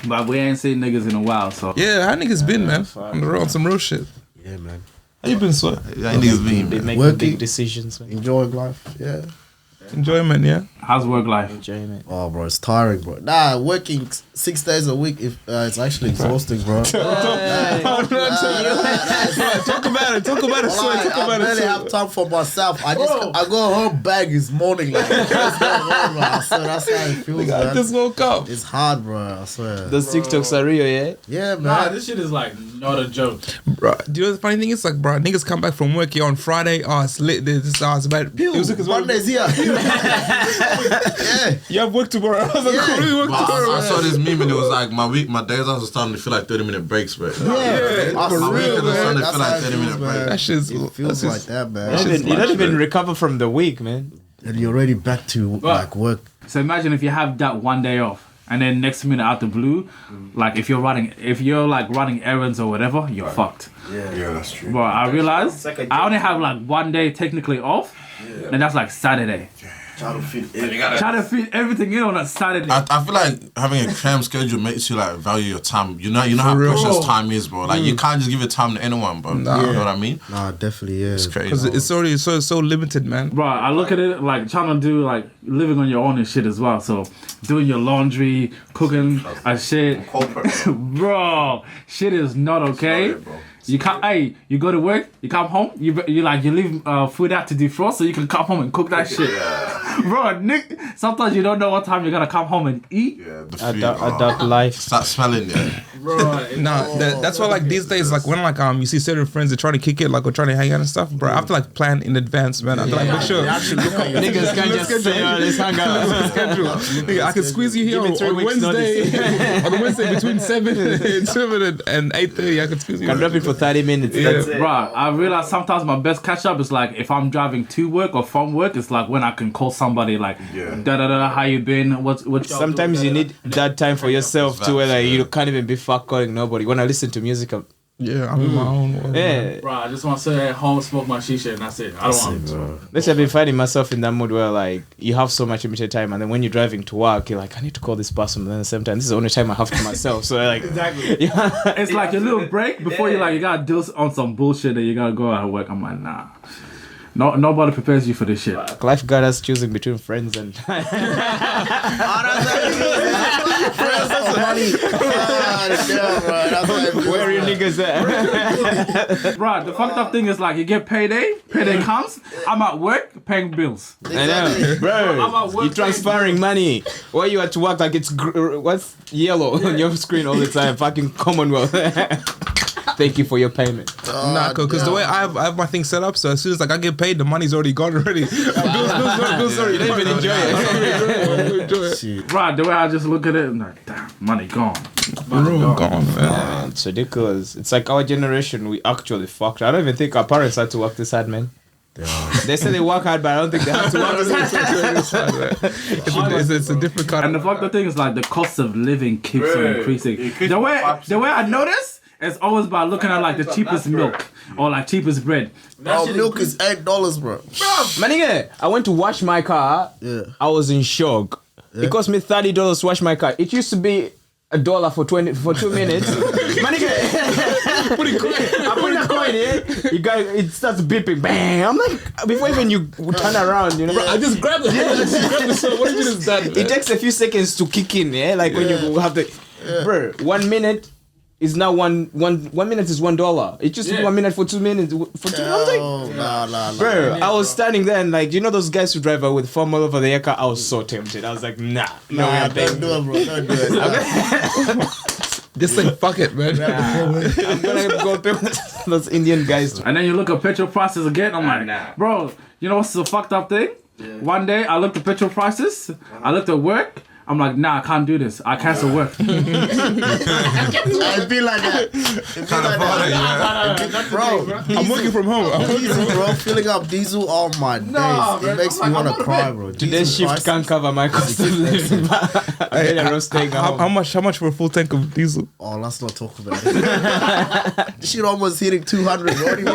But we ain't seen niggas in a while, so. Yeah, how niggas been, man? On the road, on some real shit. Yeah, man. How you been, Sweat? Yeah, niggas been Making Working. big decisions, man. Enjoying life. Yeah. Enjoyment, yeah. How's work life? Enjoyment. Oh, bro, it's tiring, bro. Nah, working 6 days a week, it's actually exhausting, bro. Talk about it, Sweat. I barely have time for myself. I go home, bag is morning. Like, what's going on, bro? I swear, that's how it feels, I man. just woke up. It's hard, bro. I swear. Those TikToks are real, yeah? Yeah, man. Nah, this shit is like not a joke. Bro, do you know the funny thing is? Like, bro, niggas come back from work here on Friday. Oh, it's lit. This it's about music as well. Monday's here. Yeah. You have work tomorrow. I was like, Yeah. cool, you work tomorrow. I saw this meme and it was like my days are starting to feel like 30-minute breaks, bro. For My real, weekends are man. starting to That's feel like how it 30-minute feels, breaks. man. That shit's It feels like that, man. You don't even recover from the week, man. And you're already back to like work. So imagine if you have that one day off, and then next minute out the blue, like if you're running errands or whatever, you're fucked. Yeah, that's true. But I realized I only have like one day technically off, and that's like Saturday. Try to fit Try to fit everything in on a Saturday. I feel like having a cram schedule makes you like value your time. You know how precious time is, bro. Like you can't just give your time to anyone, bro. You know what I mean? Nah, definitely, yeah. It's crazy. Because it's already so limited, man. Bro, I look at it like trying to do like living on your own and shit as well. So doing your laundry, cooking and shit. Bro, shit is not okay. You can't. Hey, you go to work, you come home, you leave food out to defrost so you can come home and cook that shit. Bro, Nick, sometimes you don't know what time you're gonna come home and eat. Yeah, the food. Adult life. Start smelling, yeah. Bro, That's why like these days, like when like you see certain friends that trying to kick it, like or trying to hang out and stuff, bro. I have to like plan in advance, man. I have to like make sure. Niggas can't just say, oh, let's hang out. Nigga, I can squeeze you here Give me 3 on weeks Wednesday. On Wednesday between 7 and 8:30, I can squeeze you. Can drop it for 30 minutes. That's it. bro, I realize sometimes my best catch up is like if I'm driving to work or from work, it's like when I can call somebody like, how you been? What's Sometimes you need that time for yourself too, where like you can't even be fuck calling nobody. When I listen to music, I'm in my own world. yeah. Bro, I just want to sit at home, smoke my shisha, and that's it. I don't want to. Let's have been finding myself in that mood where like you have so much limited time, and then when you're driving to work, you're like, I need to call this person, but then at the same time, this is the only time I have to myself. So like, Exactly. yeah. It's like a little break before you gotta deal on some bullshit that you gotta go out and work. I'm like, nah. No, nobody prepares you for this shit. Life got us choosing between friends and where are you niggas at? Bro, the fucked up thing is like you get payday comes, I'm at work paying bills. I know, bro. You're transferring money. Why you at work like it's what's yellow on your screen all the time? Fucking Commonwealth. Thank you for your payment. Nah, because the way I have my thing set up, so as soon as like I get paid, the money's already gone already. Sorry, You don't even enjoy it. Bro, the way I just look at it, I'm like, damn, money gone. Gone, man. It's ridiculous. It's like our generation, we actually fucked. I don't even think our parents had to work this hard, man. They say they work hard, but I don't think they have to work this hard. It's a different kind And the fucked up thing is like the cost of living keeps on increasing. The way I notice, it's always by looking at like the cheapest milk or like cheapest bread. Milk is $8, bro. Man, nigga, I went to wash my car. Yeah. I was in shock. It cost me $30 to wash my car. It used to be $1 for 2 minutes. Man, nigga, put a coin. I put a coin here. You guys, it starts beeping. Bang! I'm like, before even you turn around, you know. I just grabbed the soda. What is that? It takes a few seconds to kick in, yeah. Like when you have the, bro. 1 minute is now one minute is $1. It just 1 minute for 2 minutes for 2. I'm like, Nah. bro, I was standing there and like, you know those guys who drive with foam all over their car. I was so tempted. I was like, no, Don't do it, bro. Don't do it. Just like fuck it, man. I'm gonna go pay those Indian guys. And then you look at petrol prices again. I'm like, bro, you know what's the fucked up thing? One day I looked at petrol prices. I looked at work. I'm like, nah, I can't do this. I cancel work. It'd be like that. Bro, I'm working from home. bro, filling up diesel all my days. It makes me want to cry, bro. Today's shift can't cover my cost of living. How much for a full tank of diesel? Oh, let's not talk about it. This shit almost hitting 200. What do you mean?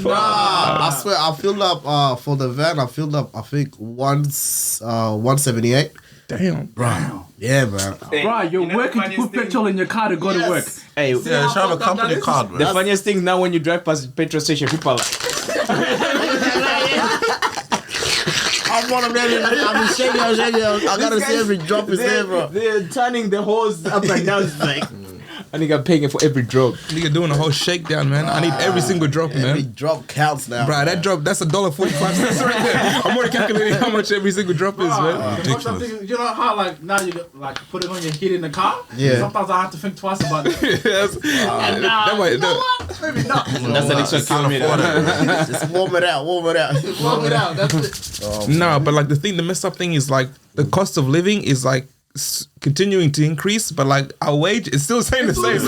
Nah, I swear, I filled up for the van. I filled up, I think, once 178. Damn. Bro. Yeah, man. Bro, you're working to put petrol in your car to go to work. Hey, Yeah, should have a company card, the man. funniest thing now when you drive past the petrol station, people are like, I'm one of them. I'm shaking. I gotta see every drop is there, bro. they're turning the hose up and down. It's like, I think I'm paying for every drop. Nigga doing a whole shakedown, man. I need every single drop, Every man. drop counts now. Bro, that drop, that's $1.45 right there. I'm already calculating how much every single drop is, man. The fucked up thing is, you know how like now you like put it on your heat in the car? Yeah. Sometimes I have to think twice about it. That might, Maybe not. That's an extra kilometer. Just warm it out. Warm it out. That's it. no, but like the messed up thing is like the cost of living is like continuing to increase, but like our wage is still staying the same.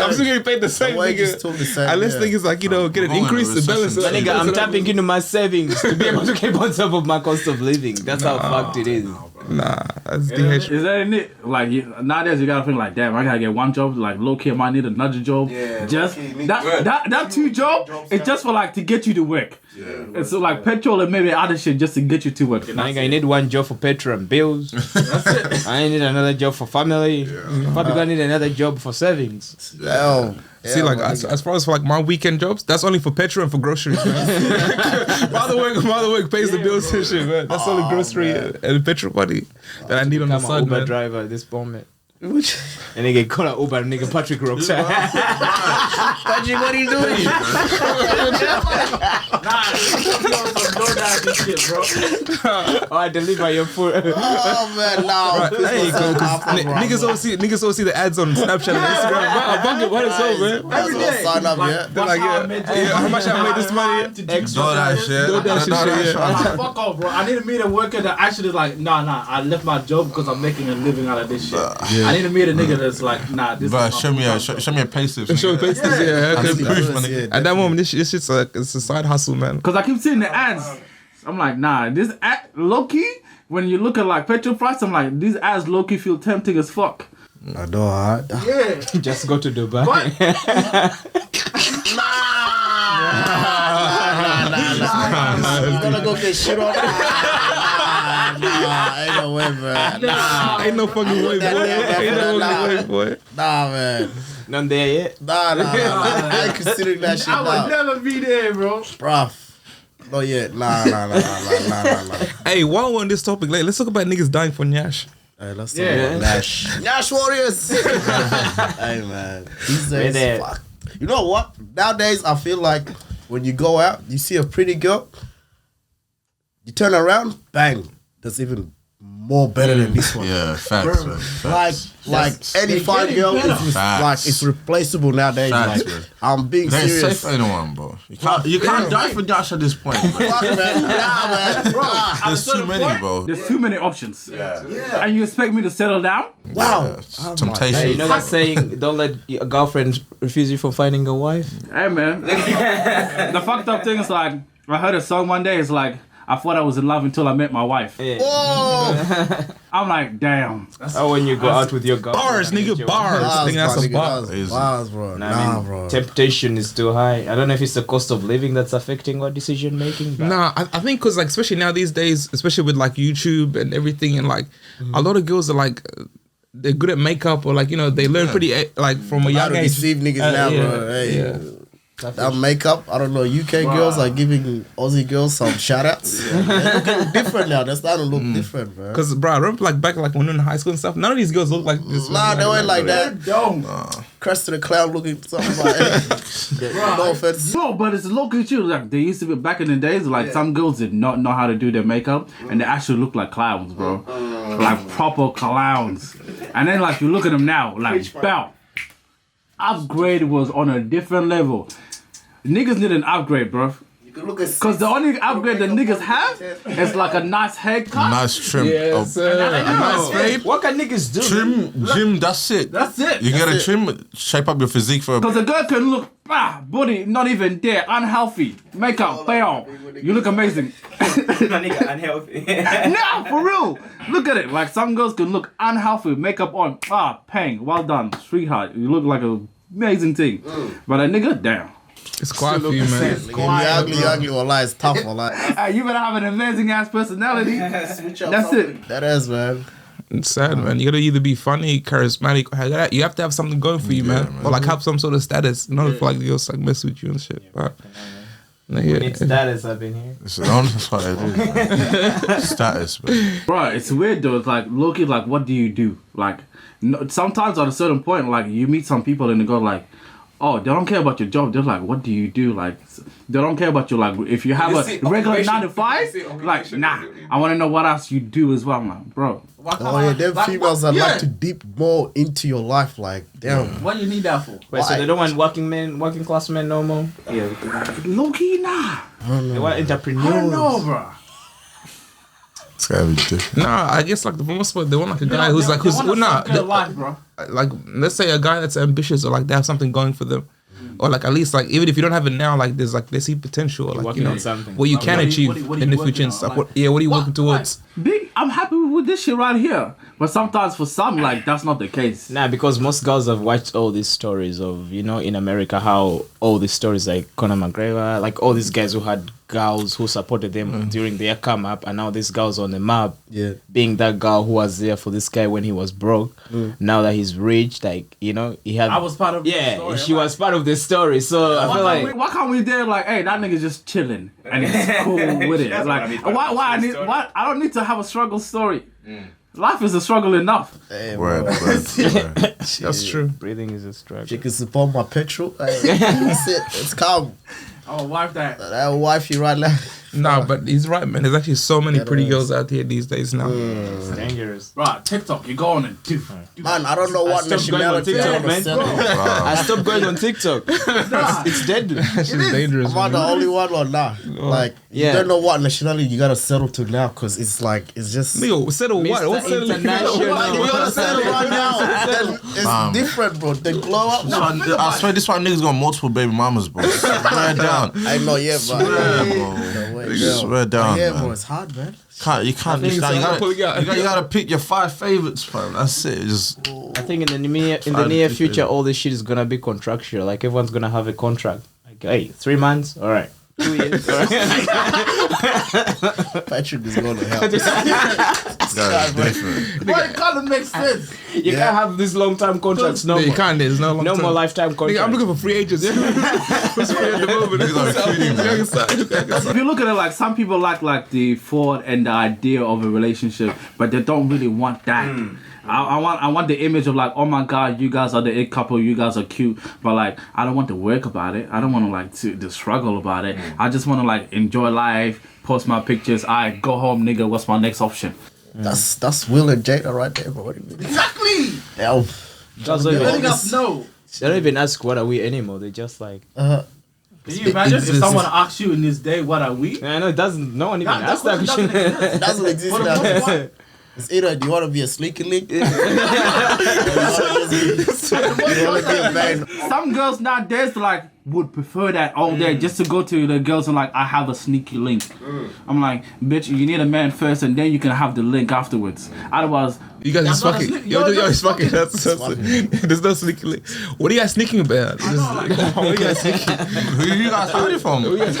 I'm still getting paid the same. wage is Nigga. still the same, Unless yeah. things like get an increase to balance. My nigga, I'm tapping into my savings to be able to keep on top of my cost of living. That's how fucked it is. Nah, that's DH. Is that in it? Like nowadays, you gotta think like, damn, I gotta get one job. Like low key, I might need another job. Yeah, just low-key, need that work. that two job. It's just for like to get you to work. Yeah. And so like petrol and maybe other shit just to get you to work. My nigga, I need one job for petrol and bills. That's it. I need another job for family. Probably gonna need another job for savings. Hell. See, like as far as for like my weekend jobs, that's only for petrol and for groceries, man. my other work pays the bills and shit, man. That's only grocery and petrol money that I need on the I'm an side, Uber man. driver at this moment. And nigga call out Uber, nigga Patrick Rocks. Patrick, what are you doing? Oh, I deliver your food. Oh man, no. Right, there you go. 'Cause niggas always see the ads on Snapchat and Instagram. Wow, bucket, what is up, man? Every day. Sign up, yeah. They're like, yeah, how much I made this money? Extra. Do that shit. Do that shit, yeah. Fuck off, bro. I need to meet a worker that actually like, nah. I left my job because I'm making a living out of this shit. I need to meet a nigga that's like, nah, this Bro, is show me a payslip. Show face this, yeah. That's Okay. the proof, man. At that moment, this shit's it's a side hustle, man. Because I keep seeing the ads. I'm like, nah, this ad, low-key, when you look at like petrol price, I'm like, these ads low-key feel tempting as fuck. I know, huh? Yeah. Just go to Dubai. You gonna go get shit on? Nah, ain't no way, man. Ain't no fucking way, boy. Ain't no fucking way, boy. Nah, man. None there yet. Nah. I ain't considering that shit I would now. never be there, bro. Bruh. Not yet. Nah. Hey, while we're on this topic, like, let's talk about niggas dying for Nyash. Hey, let's talk about Nash. Nash Warriors. Hey, man. These days, there. fuck. You know what? Nowadays, I feel like when you go out, you see a pretty girl, you turn around, bang. That's even more better than this one. Yeah, facts, man. Like any fine girl is Facts. like it's replaceable nowadays. Facts, Like bro. I'm being They ain't serious. safe for anyone, bro. You can't die for Josh at this point, bro. Fuck, man. Nah, man. Bro. There's too many, bro. There's too many options. Yeah. And you expect me to settle down? Wow. Temptation. Hey, you know that saying, don't let a girlfriend refuse you from finding a wife? Hey, man. The fucked up thing is like, I heard a song one day, it's like, I thought I was in love until I met my wife. Yeah. Oh. I'm like, damn. Oh, when you go out with your girlfriend. Bars, nigga, bars. Bars, Nigga, that's a bar. Bars, bro. Nah, bro. Temptation is too high. I don't know if it's the cost of living that's affecting our decision making. Nah, I think because like especially now these days, especially with like YouTube and everything, and like a lot of girls are like they're good at makeup or like you know they learn pretty like from a How young to age. deceive niggas now, yeah, bro. Hey. yeah. That makeup, I don't know. UK girls are giving Aussie girls some shout outs. They're looking different now. They're starting to look different, bro. Because bro, I remember like back like when we were in high school and stuff. None of these girls look like this. Nah, they weren't like that. Don't. Crest to the clown looking something like no offense. No, but it's local too. Like they used to be back in the days. Like some girls did not know how to do their makeup, and they actually look like clowns, bro. Like proper clowns. And then like you look at them now, like bow. Upgrade was on a different level. Niggas need an upgrade, bro. Cause the only upgrade that niggas have is like a nice haircut. Nice trim. Yes, nice fade. What can niggas do? Trim, gym, that's it. That's it. You get a trim, shape up your physique for Cause a girl can look, body not even there, unhealthy, makeup, bam, you look amazing. nigga unhealthy. Nah, for real. Look at it. Like some girls can look unhealthy, makeup on, pang, well done, sweetheart. You look like an amazing thing. But a nigga, damn. It's quiet for you, man. You ugly, wallah, it's tough, wallah. You better have an amazing ass personality. That's it. That is, man. It's sad, man. You gotta either be funny, charismatic, or you have to have something going for you, man. Or like have some sort of status in order for like girls like mess with you and shit. But, We need status up in here. It's that's what I do. Status, man. Bro, it's weird though. It's like, look, like, what do you do? Like, sometimes at a certain point, like, you meet some people and they go like, oh, they don't care about your job. They're like, what do you do? Like, they don't care about your, like, if you have a regular 9 to 5, like, nah, I want to know what else you do as well. I'm like, bro. Oh yeah, them females that like to deep more into your life, like, damn. What do you need that for? Wait, so they don't want working class men no more? Yeah. Low-key, nah. They want entrepreneurs. I don't know, bro. It's gotta be different. Nah, I guess like the most part, they want like a guy who's like bro. like let's say a guy that's ambitious or like they have something going for them, or like at least like even if you don't have it now, like there's like they see potential, or, like, you know, what you can achieve in the future and stuff. What are you working towards? Big, I'm happy with this shit right here, but sometimes for some, like, that's not the case. Nah, because most girls have watched all these stories of, you know, in America, how all these stories like Conor McGregor, like all these guys who had girls who supported them during their come up, and now this girl's on the map, being that girl who was there for this guy when he was broke. Now that he's rich, like, you know, he had. I was part of. Yeah, the story. she was part of the story. So I feel like, why can't we there like, hey, that nigga's just chilling and he's cool with it. Like, why I don't need to have a struggle story. Life is a struggle enough. Hey, Word. That's true. breathing is a struggle. She can support my petrol. Hey, that's it. It's calm. Oh, wife that. That wifey right now. Nah, but he's right, man. There's actually so many pretty girls out here these days now. It's dangerous. Right, TikTok, you go on and do. Man, I don't know what nationality TikTok, I wanna man. sell. I stopped going on TikTok. It's deadly. She's dangerous. Am I the only one or not? Like, Yeah. you don't know what nationality you gotta settle to now, because it's like, it's just... Nigga, settle what? Mr. What's settling? International. You gotta settle right now. It's different, bro. They glow up. I swear this one nigga's got multiple baby mamas, bro. Swear down. I know, yeah, but... Swear down, Yeah, man. bro, it's hard, man. You gotta pick your 5 favorites, fam. That's it. Just I think in the near future, all this shit is gonna be contractual. Like everyone's gonna have a contract. Like, hey, 3 months, all right. 2 years, all right. Patrick is going to help. What kind of makes sense? You can't have these long-term contracts. No, You more. can't. There's no long No term. more lifetime contracts. Nigga, I'm looking for free agents. Who's free at the moment? If you look at it, like, some people like the thought and the idea of a relationship, but they don't really want that. I want the image of like, oh my god, you guys are the it couple, you guys are cute, but like, I don't want to work about it. I don't want to like to struggle about it. I just want to like enjoy life, post my pictures. I go home, nigga. What's my next option? That's Will and Jada right there, bro. What do you mean? Exactly. Yeah. Letting us know. They don't even ask what are we anymore. They just like. Can you imagine if someone asks you in this day, what are we? I know it doesn't. No one even asked that question. It doesn't exist now. It's either do you want to be a sneaky link? Some girls nowadays like would prefer that all day just to go to the girls and like, I have a sneaky link. I'm like, bitch, you need a man first and then you can have the link afterwards. Otherwise, You guys just not a fucking. sneak- Yo, you're it's fucking. That's there's no sneaking. What are you guys sneaking about? What are you guys sneaking? who you guys hiding from? Who you guys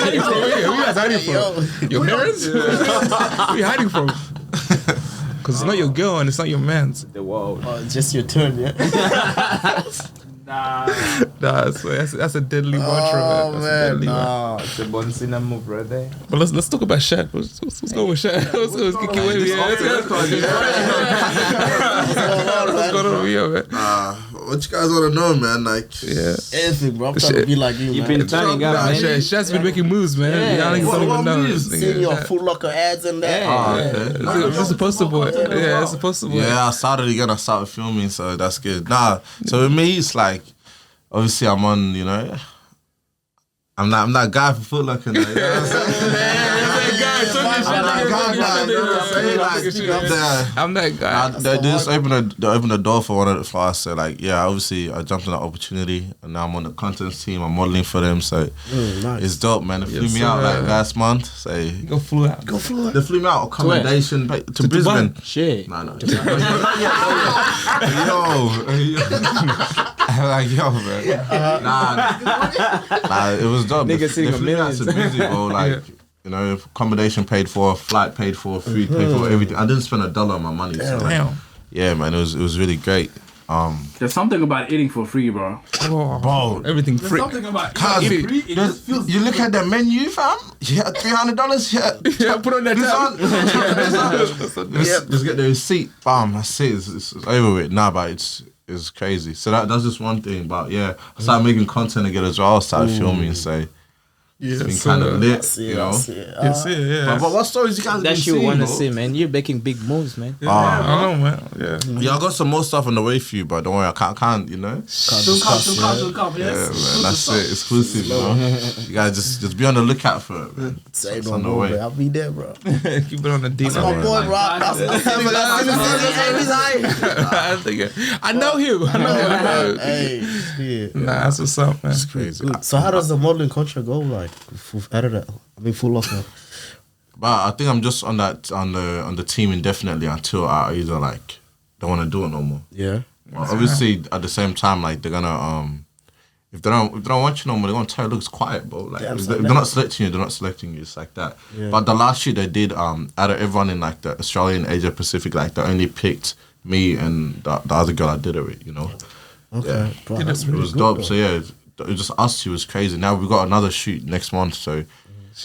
hiding from? Your parents? Who are you hiding from? Because it's not your girl and it's not your man's. The world. Oh, it's just your turn, yeah? nah. Nah, that's a deadly mantra, man. That's a deadly one. It's a Bonsina move right there. But let's talk about Shad. Let's go with Shad. Let's kick it away. What's going on over here, man? What you guys want to know, man? Like, Yeah. Anything, bro. I'm trying to be like you, You've man. been turning up, Nah, man. Shad's been making moves, man. Yeah. Y'all niggas don't even know. moves? Seeing your Foot Locker ads and that. It's a poster boy. Yeah, it's a poster boy. yeah, I started again. I started filming, so that's good. Nah, so with me, it's like, obviously, I'm on, you know, I'm that guy for Foot Locker now. You know what I'm saying? I'm that guy. They just opened the door for us. So like, yeah, obviously I jumped on that opportunity, and now I'm on the content team. I'm modeling for them, so it's dope, man. They flew me out like last month. So Go flew out. they flew me out accommodation to Brisbane. Dubai. Shit. Nah. Like, yo, man. Nah, it was dope. Nigga sitting They on flew me out to millions. Brisbane, bro. Like, you know, accommodation paid for, flight paid for, food paid for, everything. I didn't spend $1 on my money. So like, Damn. yeah, man, it was really great. There's something about eating for free, bro. Oh, Bro, everything free. Something about Cause eating free. It just feels you look at the menu, fam. Yeah, $300. Yeah, put on that tab. Just get the receipt. Bam, that's it. It's over with. Nah, but it's crazy. So that's just one thing. But yeah, I started making content again as well. I started filming, so it's been kind of lit, you know. Yeah. But what stories you guys That been shit seeing, want to bro? see, man. You're making big moves, man. I know, man. Yeah. Yeah, I got some more stuff on the way for you, but don't worry, I can't, you know. Soon come, Yeah, yes. man, that's it. Exclusive, bro. You guys just be on the lookout for it, man. Say It's no on the more, way. man. I'll be there, bro. Keep it on the deep. That's my boy, bro. I know him. Hey, shit. Nah, that's what's up, man. It's crazy. So how does the modeling culture go? Like, out of that, full lockdown. But I think I'm just on that on the team indefinitely until I either like don't want to do it no more. Yeah. Well, obviously, at the same time, like they're gonna if they don't want you no more, they're gonna tell you, look, it's quiet, bro. Like if they're not selecting you, they're not selecting you. It's like that. Yeah. But the last year they did, out of everyone in like the Australian Asia Pacific, like they only picked me and the other girl I did it with. You know. Okay. Yeah. Bro, It was dope. So yeah, it was just us two. It was crazy. Now we got another shoot next month, so.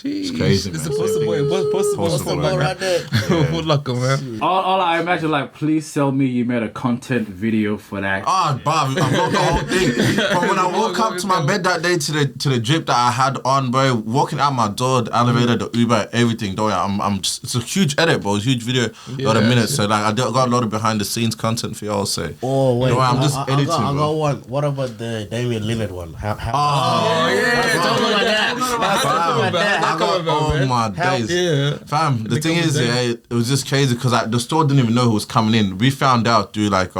It's crazy, It's man. the poster boy. Poster boy right there. Good luck, man. All I imagine, like, please tell me you made a content video for that. Bob, I wrote the whole thing. But when I woke up to my bed that day to the drip that I had on, bro, walking out my door, the elevator, the Uber, everything, though, I'm just, it's a huge edit, bro. It's a huge video, a lot of minutes. So like I got a lot of behind the scenes content for y'all. So Oh wait, I'm just editing, I got bro. one. What about the Damien Lillard one? Talk about that. Oh my days, Yeah. fam. The thing is, it was just crazy because the store didn't even know who was coming in. We found out through like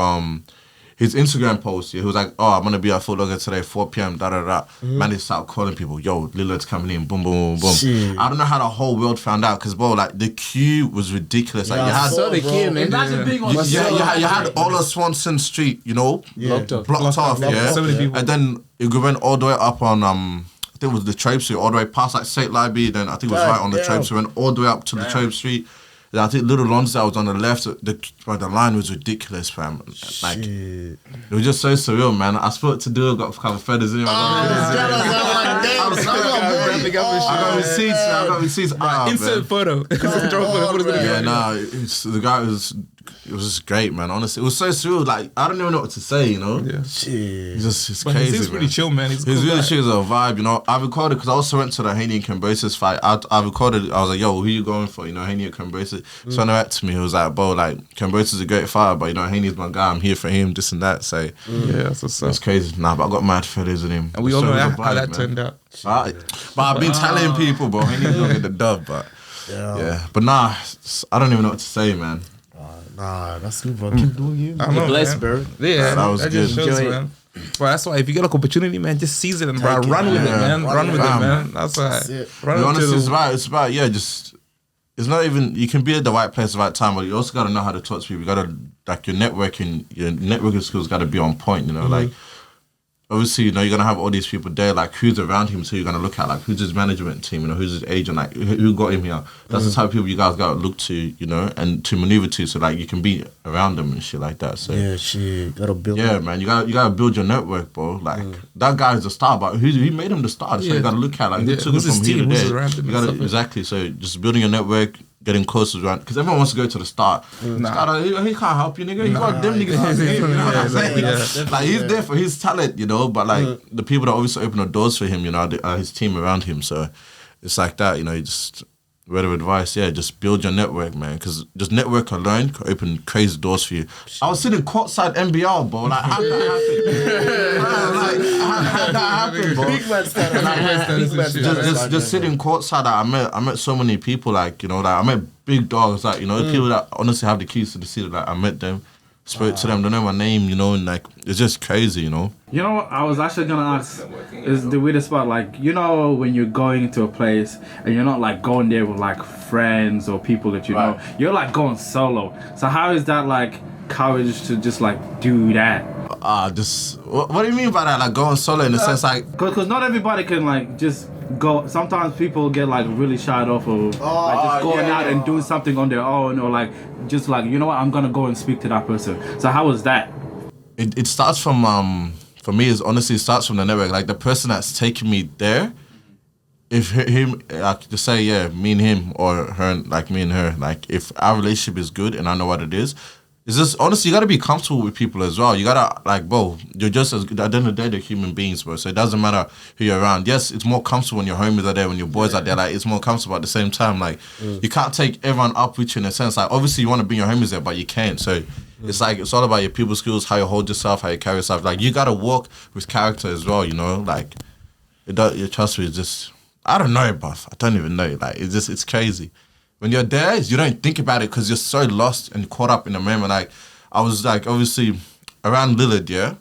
his Instagram post. He was like, "Oh, I'm gonna be at Flvcko today, 4 p.m. Da da da." Man, they start calling people, "Yo, Lillard's coming in." Boom, boom, boom, boom. Shit. I don't know how the whole world found out because, bro, like the queue was ridiculous. Like you had. So the kid, man. Imagine being on You had all of Swanson Street, you know, blocked off, yeah. So many people. And then it went all the way up on I think it was the Trape Street, all the way past like St. Library. Then I think it was right on the Trape Street, went all the way up to the Trape Street. Then I think Little Lonsdale was on the left. The line was ridiculous, fam. Like it was just so surreal, man. I spoke to Dude, got a couple of feathers in him. I got receipts. Insert photo. Yeah, nah, the guy it was just great, man. Honestly, it was so surreal. Like I don't even know what to say, you know. Yeah. It's But crazy. he's pretty chill, man. He's He's cool really guy. chill as a vibe, you know. I recorded because I also went to the Haney and Cambosis fight. I recorded. I was like, "Yo, who you going for?" You know, Haney and Cambosis. So when he went to me, he was like, "Bro, like Cambosis is a great fighter, but you know, Haney's my guy. I'm here for him. This and that." So Yeah, that's what's up. it's crazy. Nah, but I got mad feathers in him. And we all So know it was a how vibe, that man. turned out. But I've been telling people, bro. Haney's gonna get the dub, but yeah. But nah, I don't even know what to say, man. Nah, that's good, bro. Keep doing you. I know, Bless, man. bro. Yeah, That was that just good. shows, Enjoy it. man. Well, that's why if you get like opportunity, man, just seize it and bro, Take it, run with it, yeah. man. Run with it, Bam. man. That's why. it. Run But with honestly, it. it's about just. It's not even you can be at the right place at the right time, but you also gotta know how to talk to people. You gotta like your networking skills gotta be on point. You know, like obviously, you know, you're gonna have all these people there. Like who's around him, so you're gonna look at like who's his management team. You know, who's his agent. Like who got him here. That's the type of people you guys gotta look to. You know, and to maneuver to, so like you can be around them and shit like that. So Yeah, shit. Gotta build. yeah, man, you gotta build your network, bro. Like that guy is the star, but he made him the star. So Yeah. you gotta look at like who Yeah, took who's it his from here team, to who's there. around him You and gotta stuff. exactly. So just building your network, getting closer around because everyone wants to go to the start. He can't help you, nigga. You got them niggas. out there, you know what I'm saying? Yeah. Like he's there for his talent, you know. But like the people that obviously open the doors for him, you know, are his team around him. So it's like that, you know. You just word of advice, yeah, just build your network, man. Because just network alone can open crazy doors for you. I was sitting courtside NBL, bro. Like, how'd that happen? How'd that happen, bro? Big man status. Just sitting courtside, I met so many people, like, you know, like I met big dogs, like, you know, people that honestly have the keys to the city. Like I met them, spoke to them, don't know my name, you know, and like it's just crazy, you know. You know what I was actually gonna ask is the weirdest part, like, you know, when you're going into a place and you're not like going there with like friends or people that you know, you're like going solo. So how is that like courage to just like do that? What do you mean by that? Like going solo in the sense like Because not everybody can like just go. Sometimes people get like really shied off of like just going out and doing something on their own, or like just like, you know what, I'm gonna go and speak to that person. So how was that? It starts from for me, is honestly, it starts from the network. Like the person that's taking me there, if him, like to say, yeah, me and him, or her, like me and her, like if our relationship is good and I know what it is, it's just, honestly, you gotta be comfortable with people as well. You gotta, like, bro, you're just as, at the end of the day, they're human beings, bro. So it doesn't matter who you're around. Yes, it's more comfortable when your homies are there, when your boys are there. Like, it's more comfortable at the same time. Like, you can't take everyone up with you in a sense. Like, obviously, you want to bring your homies there, but you can't. So it's like, it's all about your people skills, how you hold yourself, how you carry yourself. Like, you gotta walk with character as well, you know? Like, you trust me, it's just, I don't know, bruv. I don't even know. Like, it's just, it's crazy. When you're there, you don't think about it because you're so lost and caught up in the moment. Like, I was like, obviously, around Lillard, yeah?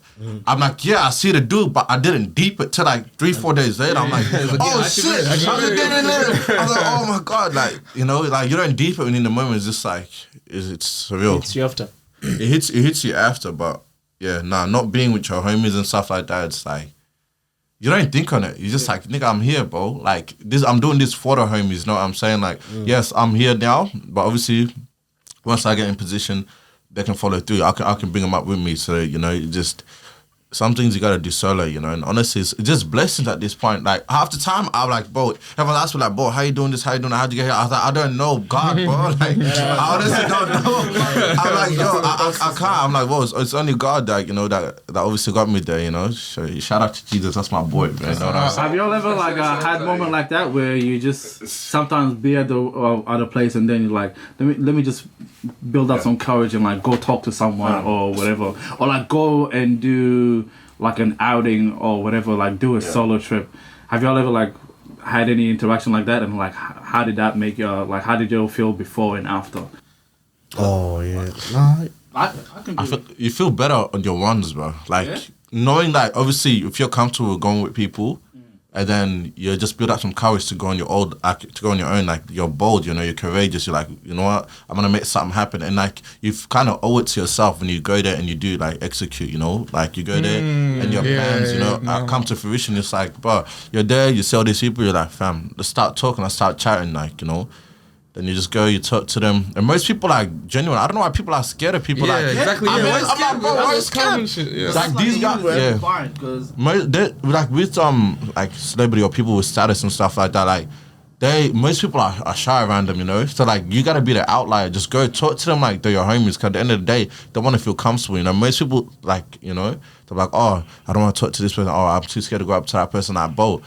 I'm like, yeah, I see the dude, but I didn't deep it till like 3-4 days later. I'm like, oh shit, I was like, oh my God. Like, you know, like you don't deep it when in the moment, it's just like, it's surreal. It's you after. It hits you after, but yeah, nah, not being with your homies and stuff like that, it's like, you don't think on it. You're just like, nigga, I'm here, bro. Like, this, I'm doing this for the homies, you know what I'm saying? Like, yes, I'm here now, but obviously, once I get in position, they can follow through. I can bring them up with me. So, you know, just some things you got to do solo, you know. And honestly, it's just blessings at this point. Like, half the time, I'm like, bro, everyone asks me, like, bro, how you doing this? How you doing that? How'd you get here? I was like, I don't know. God, bro. Like, I honestly don't know. I'm like, yo, I can't. I'm like, well, it's only God that, you know, that obviously got me there, you know. So, shout out to Jesus. That's my boy, man. You know what I'm saying? Have you all ever like had a moment like that where you just sometimes be at the other place and then you're like, let me just build up some courage and like go talk to someone or whatever, or like go and do like an outing or whatever, like do a solo trip. Have y'all ever like had any interaction like that, and like how did that make you like, how did you feel before and after? Oh yeah, nah. I can do it. You feel better on your ones, bro. Like, knowing that, obviously, if you're comfortable with going with people, and then you just build up some courage to go on your own, like, you're bold, you know, you're courageous, you're like, you know what, I'm gonna make something happen. And like, you kind of owe it to yourself when you go there and you do like execute, you know, like you go there and your plans, you know, come to fruition. It's like, bro, you're there, you see all these people, you're like, fam, let's start talking, let's start chatting, like, you know. Then you just go, you talk to them, and most people are genuine. I don't know why people are scared of people. Like, exactly. I'm Yeah, like, bro, why is scared? Yeah. Like these guys, like with like celebrity or people with status and stuff like that. Like most people are shy around them, you know. So like, you gotta be the outlier. Just go talk to them like they're your homies. Cause at the end of the day, they want to feel comfortable. You know, most people, like, you know, they're like, oh, I don't want to talk to this person. Oh, I'm too scared to go up to that person. Like, bro,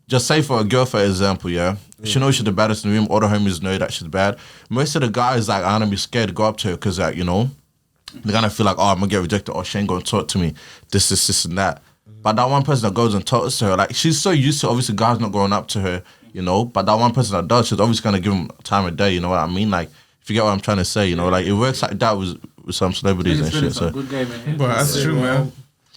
just say for a girl, for example, yeah, she knows she's the baddest in the room. All the homies know that she's bad. Most of the guys, like, are gonna be scared to go up to her because, like, you know, they're gonna feel like, oh, I'm gonna get rejected, or she ain't gonna talk to me, this and that. But that one person that goes and talks to her, like, she's so used to, obviously, guys not going up to her, you know, but that one person that does, she's obviously gonna give them time of day, you know what I mean? Like, if you get what I'm trying to say, you know, like, it works like that with some celebrities and shit. So, good game, man. But that's true, man.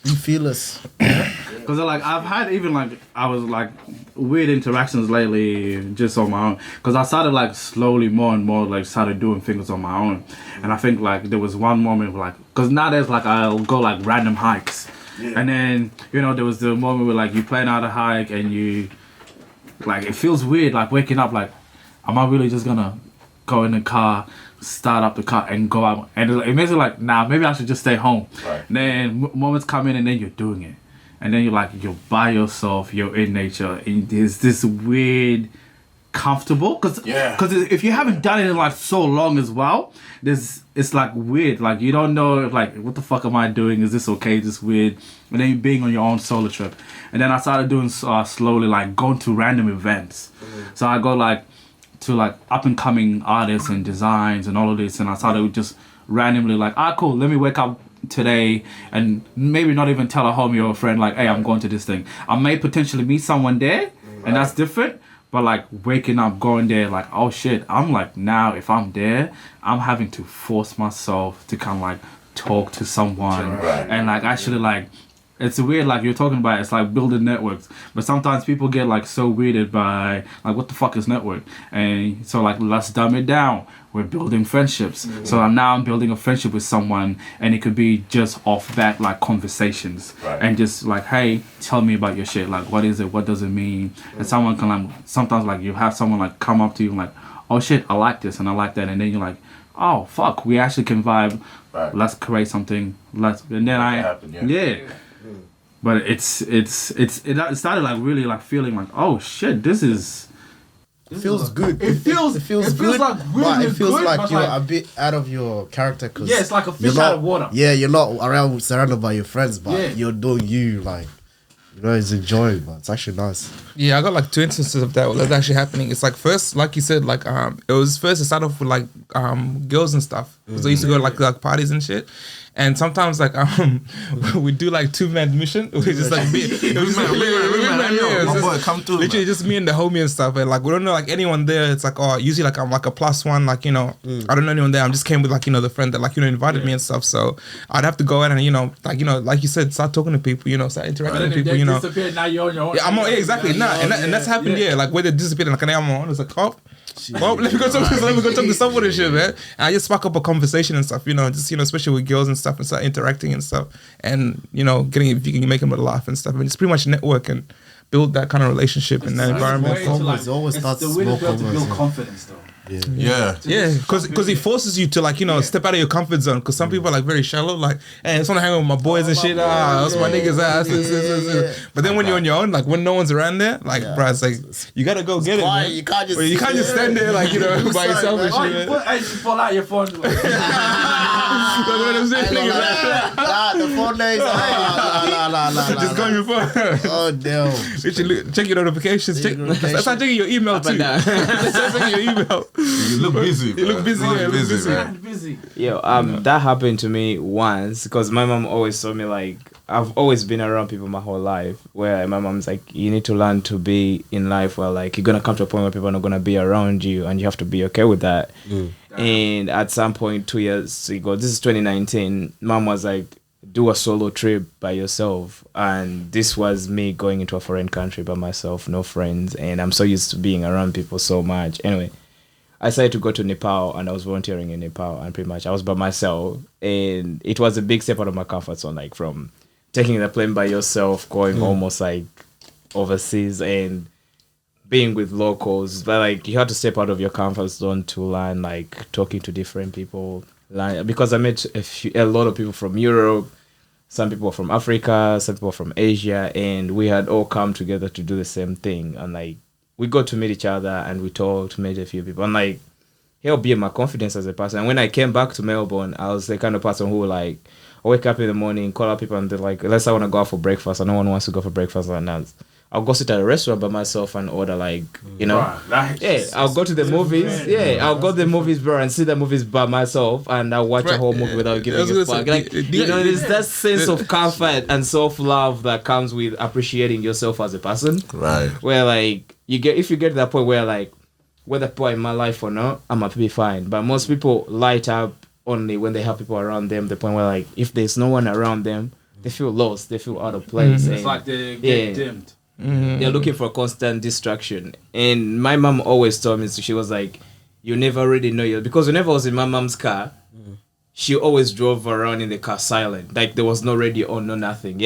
You feel us. Because like, I've had even like, I was like weird interactions lately just on my own. Because I started like slowly more and more like started doing things on my own. And I think like there was one moment like, because nowadays like I'll go like random hikes. And then, you know, there was the moment where like you plan out a hike and you, like, it feels weird like waking up like, am I really just gonna go in the car, start up the car and go out, and it makes it like, nah, maybe I should just stay home. Right. And then moments come in and then you're doing it, and then you're like, you're by yourself, you're in nature, and there's this weird comfortable, because if you haven't done it in like so long as well, it's like weird, like you don't know if like, what the fuck am I doing, is this okay, is this weird? And then you're being on your own solo trip. And then I started doing slowly like going to random events. So I go like to like up and coming artists and designs and all of this, and I started just randomly like, cool, let me wake up today and maybe not even tell a homie or a friend like, hey, I'm going to this thing. I may potentially meet someone there, and that's different, but like waking up, going there, like, oh shit, I'm like, now if I'm there, I'm having to force myself to kind of like talk to someone and like actually like it's weird, like you're talking about, it's like building networks. But sometimes people get like so weirded by like, what the fuck is network? And so like, let's dumb it down. We're building friendships. So now I'm building a friendship with someone, and it could be just off bat like conversations, and just like, hey, tell me about your shit. Like, what is it? What does it mean? And someone can like, sometimes like you have someone like come up to you and like, oh shit, I like this and I like that, and then you're like, oh fuck, we actually can vibe. Let's create something. And then But it started like really like feeling like, oh shit, this is. It feels good. It feels good. Like really but it feels good, like but you're like, a bit out of your character. Cause yeah, it's like a fish out of water. Yeah, you're not surrounded by your friends, but you're doing you, like, you know, it's enjoying, but it's actually nice. Yeah, I got like 2 instances of that's actually happening. It's like first, like you said, like it started off with like girls and stuff. So I used to go to like parties and shit. And sometimes like we do like 2-man mission. We just like literally just me and the homie and stuff. And like we don't know like anyone there. It's like, oh, usually like I'm like a +1, like, you know, I don't know anyone there. I'm just came with like, you know, the friend that like, you know, invited me and stuff. So I'd have to go out and, you know, like you said, start talking to people, you know, start interacting with people, you know. Now you're on your own. Yeah, I'm on, exactly. And that's happened, like where they disappeared and like now I'm on. It's like, oh, well, let me go talk to someone and shit, man. And I just spark up a conversation and stuff, you know, just, you know, especially with girls and stuff, and start interacting and stuff, and, you know, if you can make them laugh and stuff, and it's pretty much network and build that kind of relationship in that environment. It always starts small to build confidence, though. Yeah, because it forces you to like, you know, step out of your comfort zone. Because some people are like very shallow, like, hey, I just want to hang out with my boys and shit. That's my niggas ass. But then when you're on your own, like when no one's around there, like, bro, it's like you gotta go get it. Man. You can't just stand there like, you know, by yourself and shit. You pull out your phone. The phone names. Just go on your phone. Oh damn! Check your notifications. That's how checking your email too. That's how checking your email. You look busy. You look busy. Yeah, busy. Yo, that happened to me once because my mom always told me, like, I've always been around people my whole life where my mom's like, you need to learn to be in life where like you're gonna come to a point where people are not gonna be around you and you have to be okay with that. And at some point 2 years ago, this is 2019, mom was like, do a solo trip by yourself. And this was me going into a foreign country by myself, no friends, and I'm so used to being around people so much. Anyway, I decided to go to Nepal, and I was volunteering in Nepal, and pretty much I was by myself, and it was a big step out of my comfort zone, like from taking the plane by yourself, going almost like overseas, and being with locals. But like you had to step out of your comfort zone to learn, like talking to different people, because I met a lot of people from Europe, some people from Africa, some people from Asia, and we had all come together to do the same thing, and like we got to meet each other and we talked, met a few people, and like helped build my confidence as a person. And when I came back to Melbourne, I was the kind of person who like I wake up in the morning, call out people, and they're like, let's say I want to go out for breakfast, and no one wants to go for breakfast, and I'll go sit at a restaurant by myself and order, like, you know, I'll go to the movies, I'll go to the movies, bro, and see the movies by myself, and I'll watch a whole movie without giving a fuck. Like, you know, there's that sense of comfort and self-love that comes with appreciating yourself as a person, right? Where like if you get to that point where like whether people are in my life or not, I'm gonna be fine. But most people light up only when they have people around them. The point where like if there's no one around them, they feel lost, they feel out of place. It's like they get dimmed. They're looking for constant distraction. And my mom always told me, she was like, you never really know you, because whenever I was in my mom's car, she always drove around in the car silent, like there was no radio on, no nothing.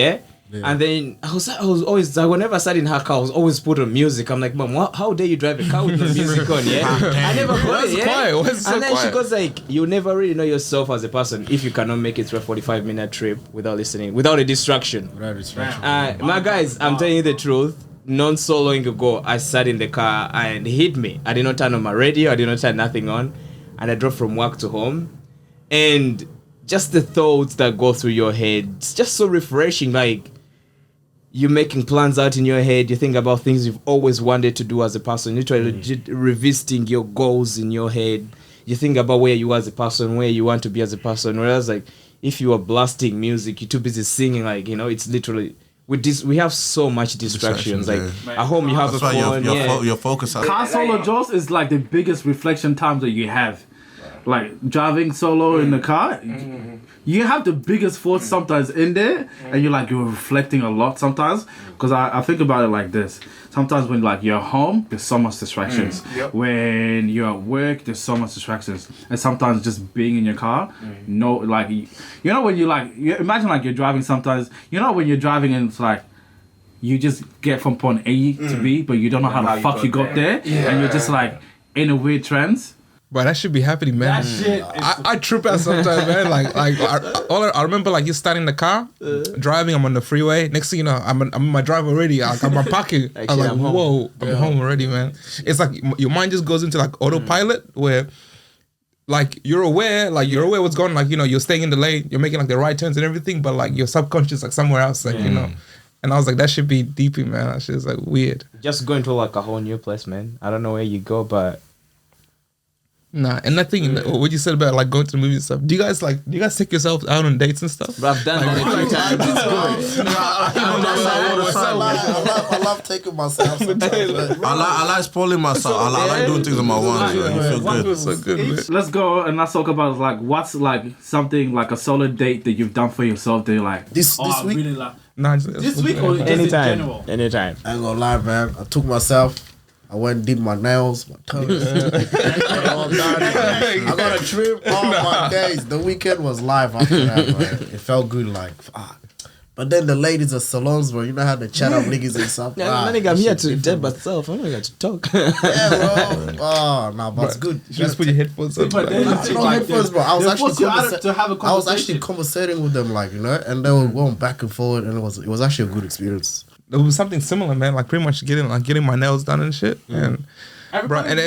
And then I was always, whenever I sat in her car, I was always put on music. I'm like, Mom, how dare you drive a car with no music on? I never got it. And then she goes like, you never really know yourself as a person if you cannot make it through a 45-minute trip without listening, without a distraction. My guys, I'm telling you the truth. Not so long ago, I sat in the car and it hit me. I did not turn on my radio. I did not turn nothing on, and I drove from work to home, and just the thoughts that go through your head, it's just so refreshing. Like, you're making plans out in your head. You think about things you've always wanted to do as a person. You try revisiting your goals in your head. You think about where you are as a person, where you want to be as a person. Whereas, like, if you are blasting music, you're too busy singing. Like, you know, it's literally we have so much distractions. Like at home, you have a phone. Your focus. Car solo Joes is like the biggest reflection time that you have. like driving solo in the car, you have the biggest thoughts sometimes in there, and you're reflecting a lot sometimes. Because I think about it like this: sometimes when like you're home, there's so much distractions. When you're at work, there's so much distractions, and sometimes just being in your car, when you imagine like you're driving. Sometimes when you're driving and it's like you just get from point A to B, but you don't know how the fuck you got there, and you're just like in a weird trance. But that should be happening, man. That shit I trip out sometimes, man. I remember like you starting the car, driving. I'm on the freeway. Next thing you know, I'm in my drive already. I'm parking. I'm like, whoa, I'm home already, man. It's like your mind just goes into like autopilot where, like you're aware what's going on. Like you're staying in the lane, you're making like the right turns and everything, but like your subconscious like somewhere else, like And I was like, that should be deep, man. That shit is like weird. Just going to like a whole new place, man. I don't know where you go, but. Nah, and that thing, what you said about like going to the movies and stuff. Do you guys take yourself out on dates and stuff? But I've done that a few times. I love taking myself sometimes. I like spoiling myself. I like doing things on my ones. You feel good. So good, man. Let's go and let's talk about like what's like something like a solo date that you've done for yourself that you're like This I week? really like Nah, this week or just in general? Anytime. I ain't gonna lie, man. I took myself. I went and did my nails, my toes. All done. I got a trim all my days. The weekend was live after that, man. It felt good, like, fuck. But then the ladies at salons, bro, you know how they chat up niggas and stuff. I'm here to dead myself. I'm not here to talk. Yeah, bro. Oh, nah, but it's good. You just put your headphones on. But then it's No like headphones, bro. I was actually to have a conversation. I was actually conversating with them, like, and they were going back and forward, and it was actually a good experience. It was something similar, man. Like pretty much getting my nails done and shit. And bro, and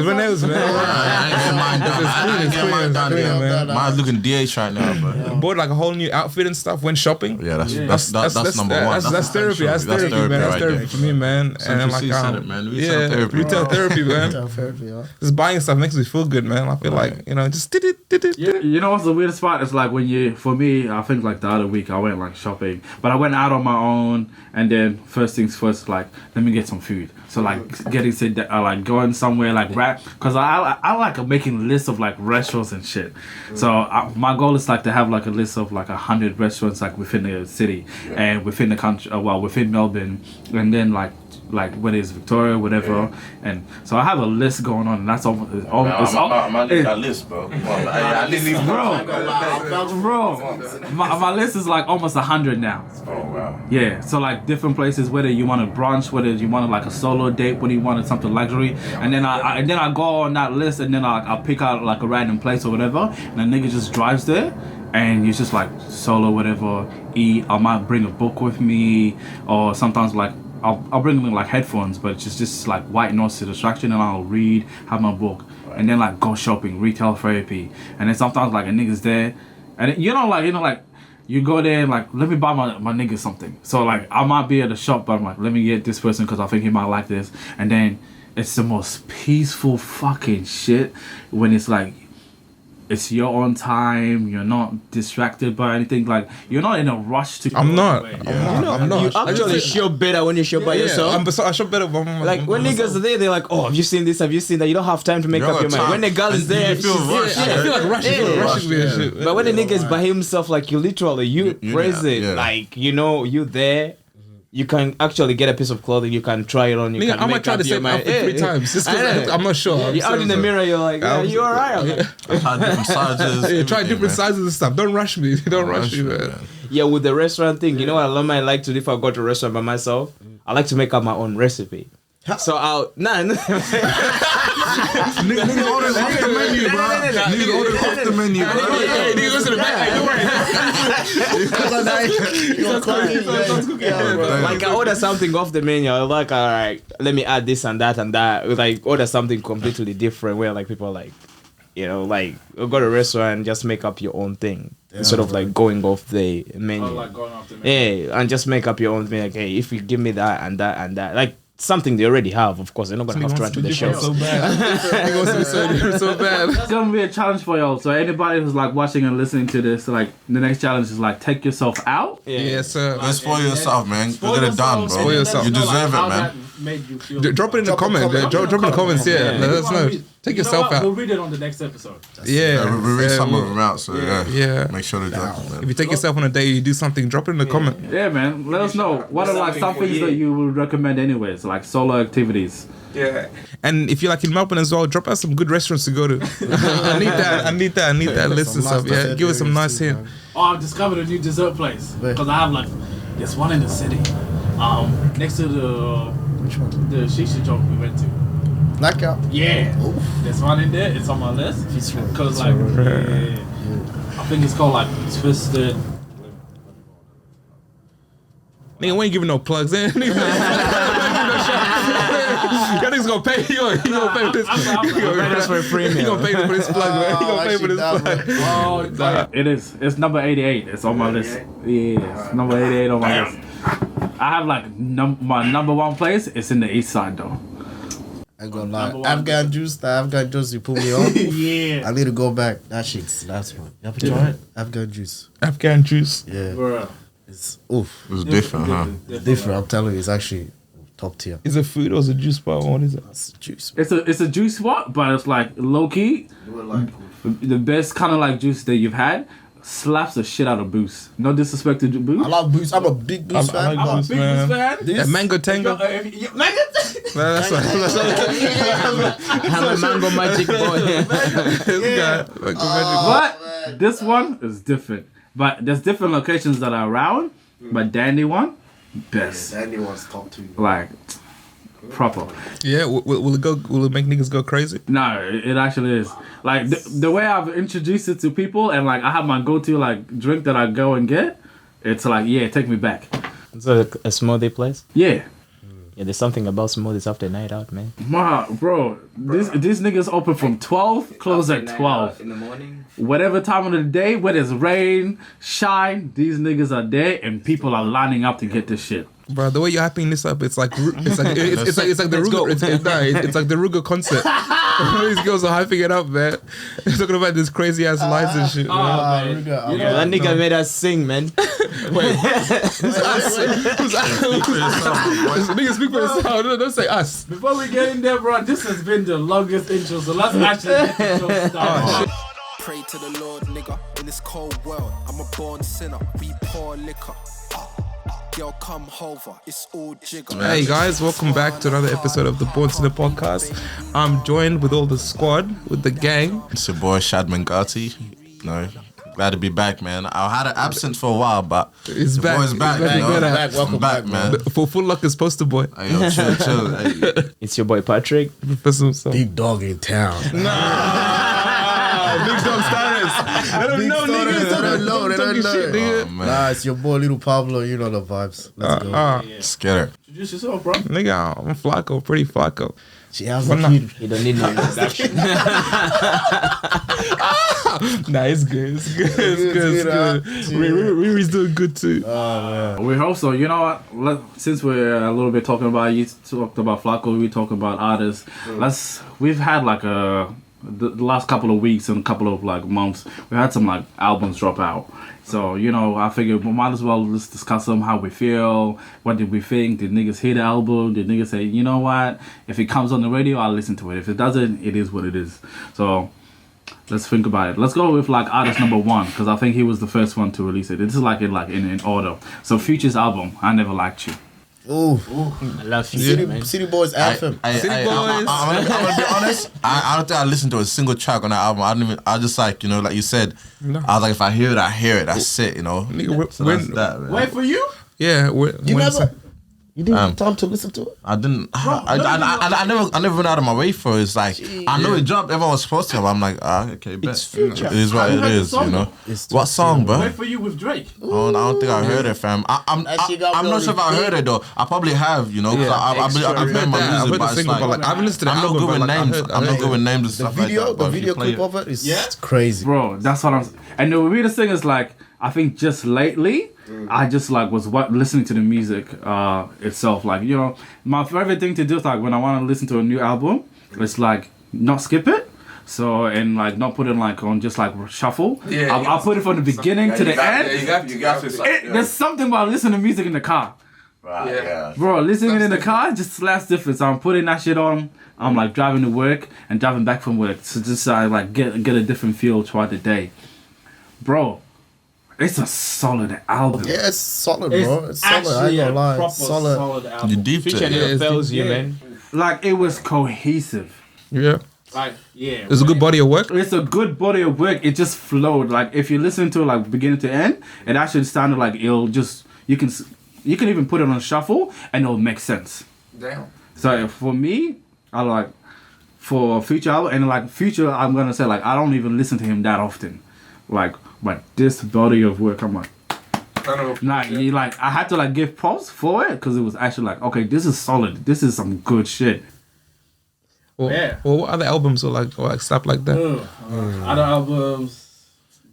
my nails, man. I ain't get mine done yet, man. Mine's looking DH right now, but Bought like a whole new outfit and stuff. Went shopping. yeah, that's number one. That's therapy. That's therapy, man. That's therapy for me, man. And I'm like, said it, man. Retail therapy. Retail therapy, man. Therapy, yeah. Just buying stuff makes me feel good, man. I feel like just did it. You know what's the weirdest part? It's like for me, I think like the other week I went like shopping, but I went out on my own, and then first things first, like let me get some food. So like like going somewhere like because I like making lists of like restaurants and shit. So my goal is like to have like a list of like 100 restaurants like within the city and within the country, within Melbourne, and then like whether it's Victoria, whatever, and so I have a list going on, and that's all. I'm that list, bro. I didn't even Bro, my list is like almost 100 now. Oh wow. Yeah, so like different places, whether you want a brunch, whether you want like a solo date, whether you wanted something luxury, and then I go on that list, and then I'll pick out like a random place or whatever, and the nigga just drives there, and it's just like solo whatever, eat. I might bring a book with me, or sometimes like I'll bring them like headphones, but it's just like white noise to distraction, and I'll read, have my book, and then like go shopping, retail therapy, and then sometimes like a nigga's there, and like you go there and like let me buy my nigga something. So like I might be at the shop, but I'm like let me get this person because I think he might like this, and then it's the most peaceful fucking shit when it's like. It's your own time. You're not distracted by anything. Like you're not in a rush to. I'm not. I'm not. You actually show better when you show by yourself. I show better by myself. Like when niggas are there, they're like, "Oh, have you seen this? Have you seen that?" You don't have time to make up your mind. When the girl is there, you feel rushed. I feel like rushing me and shit. But when the nigga is by himself, like you present, like you there. You can actually get a piece of clothing. You can try it on. I might try the same outfit 3 times. Just I'm not sure. You're out in the mirror. You're like, you alright? Try different sizes. Try different sizes and stuff. Don't rush me. Don't rush me, man. Yeah, with the restaurant thing, you know what I like to do if I go to a restaurant by myself? I like to make up my own recipe. So I'll Nigga order off the menu, bro. Nigga order off the menu, bro. Nigga listen to that. Like I order something off the menu. I'm like, all right, let me add this and that and that. Like order something completely different where like people like, like go to a restaurant and just make up your own thing. Instead of like going off the menu. Like going off the menu. Yeah, and just make up your own thing. Like, hey, if you give me that and that and that, like. Something they already have, of course. They're not gonna have to run to the shelves. So bad. So bad. It's gonna be a challenge for y'all. So anybody who's like watching and listening to this, like the next challenge is like take yourself out. Yes, sir. Don't spoil yourself, man. Go get it done, bro. Spoil yourself. You deserve it, man. made you feel? Drop it in the comments. Drop in the comments. Yeah, let us know. Take yourself out. We'll read it on the next episode. Yeah, we read some of them out, so yeah. make sure to drop them. If you take yourself on a date, you do something. Drop it in the comment. Yeah, man. Let us know. What are like some things that you would recommend anyways, like solo activities? Yeah. And if you're like in Melbourne as well, drop us some good restaurants to go to. I need that list and stuff. Yeah, give us some nice hint. Oh, I've discovered a new dessert place because I have like there's one in the city, next to the Which one? the shisha joint we went to. Blackout. Yeah, Oof. there's one in there. It's on my list Featuring- because like featuring- I think it's called like Twisted. Nigga, we ain't giving no plugs. Y'all niggas gonna pay. He gonna pay for this. He gonna pay for this plug, man. He gonna pay for this plug. Oh, it is. It's number 88. It's on my list. Yeah, it's number 88 on my list. I have like my number one place. It's in the east side though. I ain't gonna lie. Afghan juice, the Afghan juice you put me on. Yeah. I need to go back. That's one. You have to try it? Afghan juice. Afghan juice. Yeah. Bruh. It's oof. It was different, huh? Different. I'm telling you, it's actually top tier. Is it food or is it juice bar? What is it? It's juice. It's a juice spot, but it's like low key. The best kind of like juice that you've had. Slaps the shit out of Boost. No disrespect to Boost. I love Boost. I'm a big Boost fan. like I'm a Boost, big man. Boost fan. Yeah, mango tango. Mango That's I'm a mango magic boy. But this one is different. But there's different locations that are around. But Dandy one, best. Anyone's top two. Like proper. Yeah, will it go? Will it make niggas go crazy? No, it actually is. Like the way I've introduced it to people, and like I have my go-to like drink that I go and get. It's like take me back. Is it a smoothie place? Yeah. Yeah, there's something about smoothies after night out, man. Bro, these niggas open from 12, close at 12. In the morning. Whatever time of the day, whether it's rain, shine, these niggas are there and people are lining up to get this shit. Bro, the way you're hyping this up, it's like the Ruger. It's like the Ruger concert. These girls are hyping it up, man. They're talking about this crazy ass lines and shit. Man. That nigga made us sing, man. Wait, who's us? Niggas speak for yourself. Don't say us. Before we get in there, bro, this has been the longest intro, so let's actually get the show started. Pray to the Lord, nigga. In this cold world, I'm a born sinner. We pour liquor. Girl, come over. It's all jigger. Hey guys, welcome back to another episode of the Born Sinner podcast. I'm joined with all the squad, with the gang. It's your boy Shad Mangati. Glad to be back, man. I had an absence for a while, but He's the back. boy's back. He's You know? back. Welcome back, man. For Full Luck is poster boy. Hey, yo, chill. Hey. It's your boy Patrick. Professor himself. Big dog in town. Big dog status. They don't know, niggas. They don't know. They don't know. Oh, man. Nah, it's your boy Lil Pablo. You know the vibes. Let's go. Scared. Introduce yourself, bro. Nigga, I'm Flvcko, pretty Flvcko. She has But the nah. kid. You don't need no introduction. Nah, it's good. It's good. Riri's doing good too. We hope so. You know what? Since we're a little bit talking about, you talked about Flvcko, we talk about artists. We've had like the last couple of weeks and couple of like months, we had some like albums drop out. So, I figured we might as well let's discuss them, how we feel, what did we think, did niggas hear the album, did niggas say, you know what, if it comes on the radio, I'll listen to it. If it doesn't, it is what it is. So, let's think about it. Let's go with like artist number one, because I think he was the first one to release it. This is like in order. So, Future's album, I Never Liked You. Ooh. I love you, man. City Boys anthem. City Boys. I'm gonna be honest. I don't think I listened to a single track on that album. I just like like you said. No. I was like, if I hear it, I hear it. That's it. Nigga, So that's that, man. Wait for you? yeah, You never. You didn't have time to listen to it. I didn't. I never went out of my way for it. It's like I know it dropped. Everyone was supposed to. But I'm like, okay, bet. It's Future. It is what Have you it heard the is. song, It's What song, bro? Wait for you with Drake. I don't think I heard it, fam. I'm not sure if I heard it though. I probably have, because I've been playing my I've music, heard but the it's single, but like like I haven't listened to the I'm not album. good with but, like, names. I've heard- I'm not good with names and The stuff video, like that. the but if video you play clip of it is Yeah. crazy. Bro, that's what I'm. And the weirdest thing is like, I think just lately, I just like was listening to the music itself. Like my favorite thing to do is like when I want to listen to a new album, it's like not skip it. So and like not put it like on just like shuffle. Yeah, I'll put it from the beginning to the end. You got this. There's something about listening to music in the car. Right, yeah. Bro, listening in the car just slaps different. So I'm putting that shit on. I'm like driving to work and driving back from work. So just like get a different feel throughout the day. Bro, it's a solid album. Yeah, it's solid, bro. It's solid. I ain't gonna lie. It's solid. album. You deep Feature never fails you, man. Like, it was cohesive. Yeah. Like, yeah. It's a good body of work. It's a good body of work. It just flowed. Like, if you listen to it like beginning to end, it actually sounded like it'll just you can even put it on shuffle and it'll make sense. Damn. So for me, I like for Future album and like Future, I'm gonna say like I don't even listen to him that often. Like, but this body of work, I'm like. You like I had to like give props for it because it was actually like, okay, this is solid. This is some good shit. Well, well, what other albums are like stuff like that? Other albums.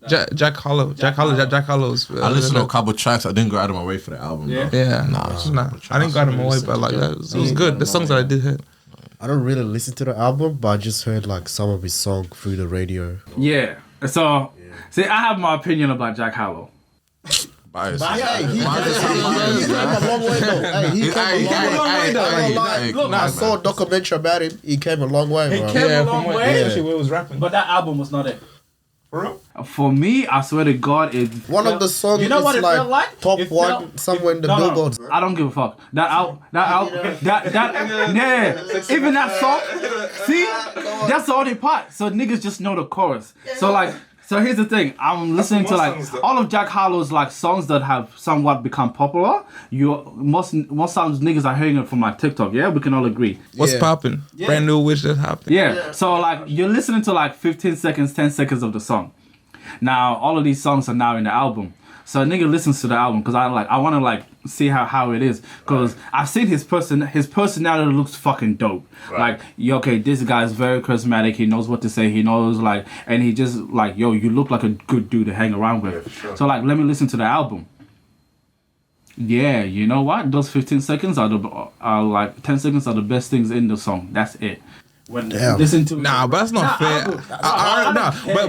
Jack Hollow's. I listened to a couple tracks. I didn't go out of my way for the album. Yeah. Though. Yeah, I didn't go out of my way, but like that, it was good. The songs that I did hit. I don't really listen to the album, but I just heard like some of his song through the radio. Yeah. So, see, I have my opinion about Jack Harlow. Bias. Hey, he came a long way though. Hey, he came a long way though. Look, I saw a documentary about him. He came a long way, bro. He came a long way. Especially when it was rapping. But that album was not it. For real? For me, I swear to God, it. One of the songs You know what is it felt like? top It one felt- somewhere in the No, no, billboards. I don't give a fuck. Even that song. See, that's the only part. So niggas just know the chorus. So like, so here's the thing. I'm listening to like all of Jack Harlow's like songs that have somewhat become popular. Most times niggas are hearing it from my TikTok. Yeah, we can all agree. What's popping? Brand new wish that happened. Yeah. So like you're listening to like 15 seconds, 10 seconds of the song. Now all of these songs are now in the album. So a nigga listens to the album because I want to like see how it is because I've seen his personality looks fucking dope. Like, okay, this guy is very charismatic. He knows what to say. He knows like, and he just like, yo, you look like a good dude to hang around with. Yeah, sure. So like, let me listen to the album. Yeah, you know what? Those 15 seconds are like 10 seconds are the best things in the song. That's it. When listen to but that's not fair.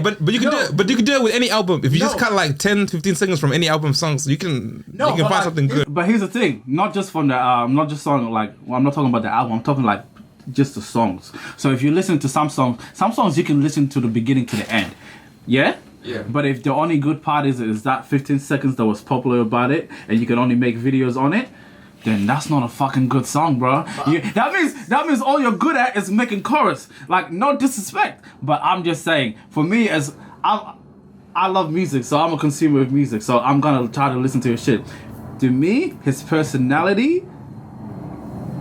But you can do it. But you can do it with any album. If you just cut like 10, 15 seconds from any album songs, you can find something good. But here's the thing: not just from the not just song like. Well, I'm not talking about the album. I'm talking like just the songs. So if you listen to some songs you can listen to the beginning to the end. Yeah. Yeah. But if the only good part is that 15 seconds that was popular about it, and you can only make videos on it, then that's not a fucking good song, bro. That means all you're good at is making chorus. Like, no disrespect, but I'm just saying, for me, as I love music, so I'm a consumer of music, so I'm gonna try to listen to his shit. To me, his personality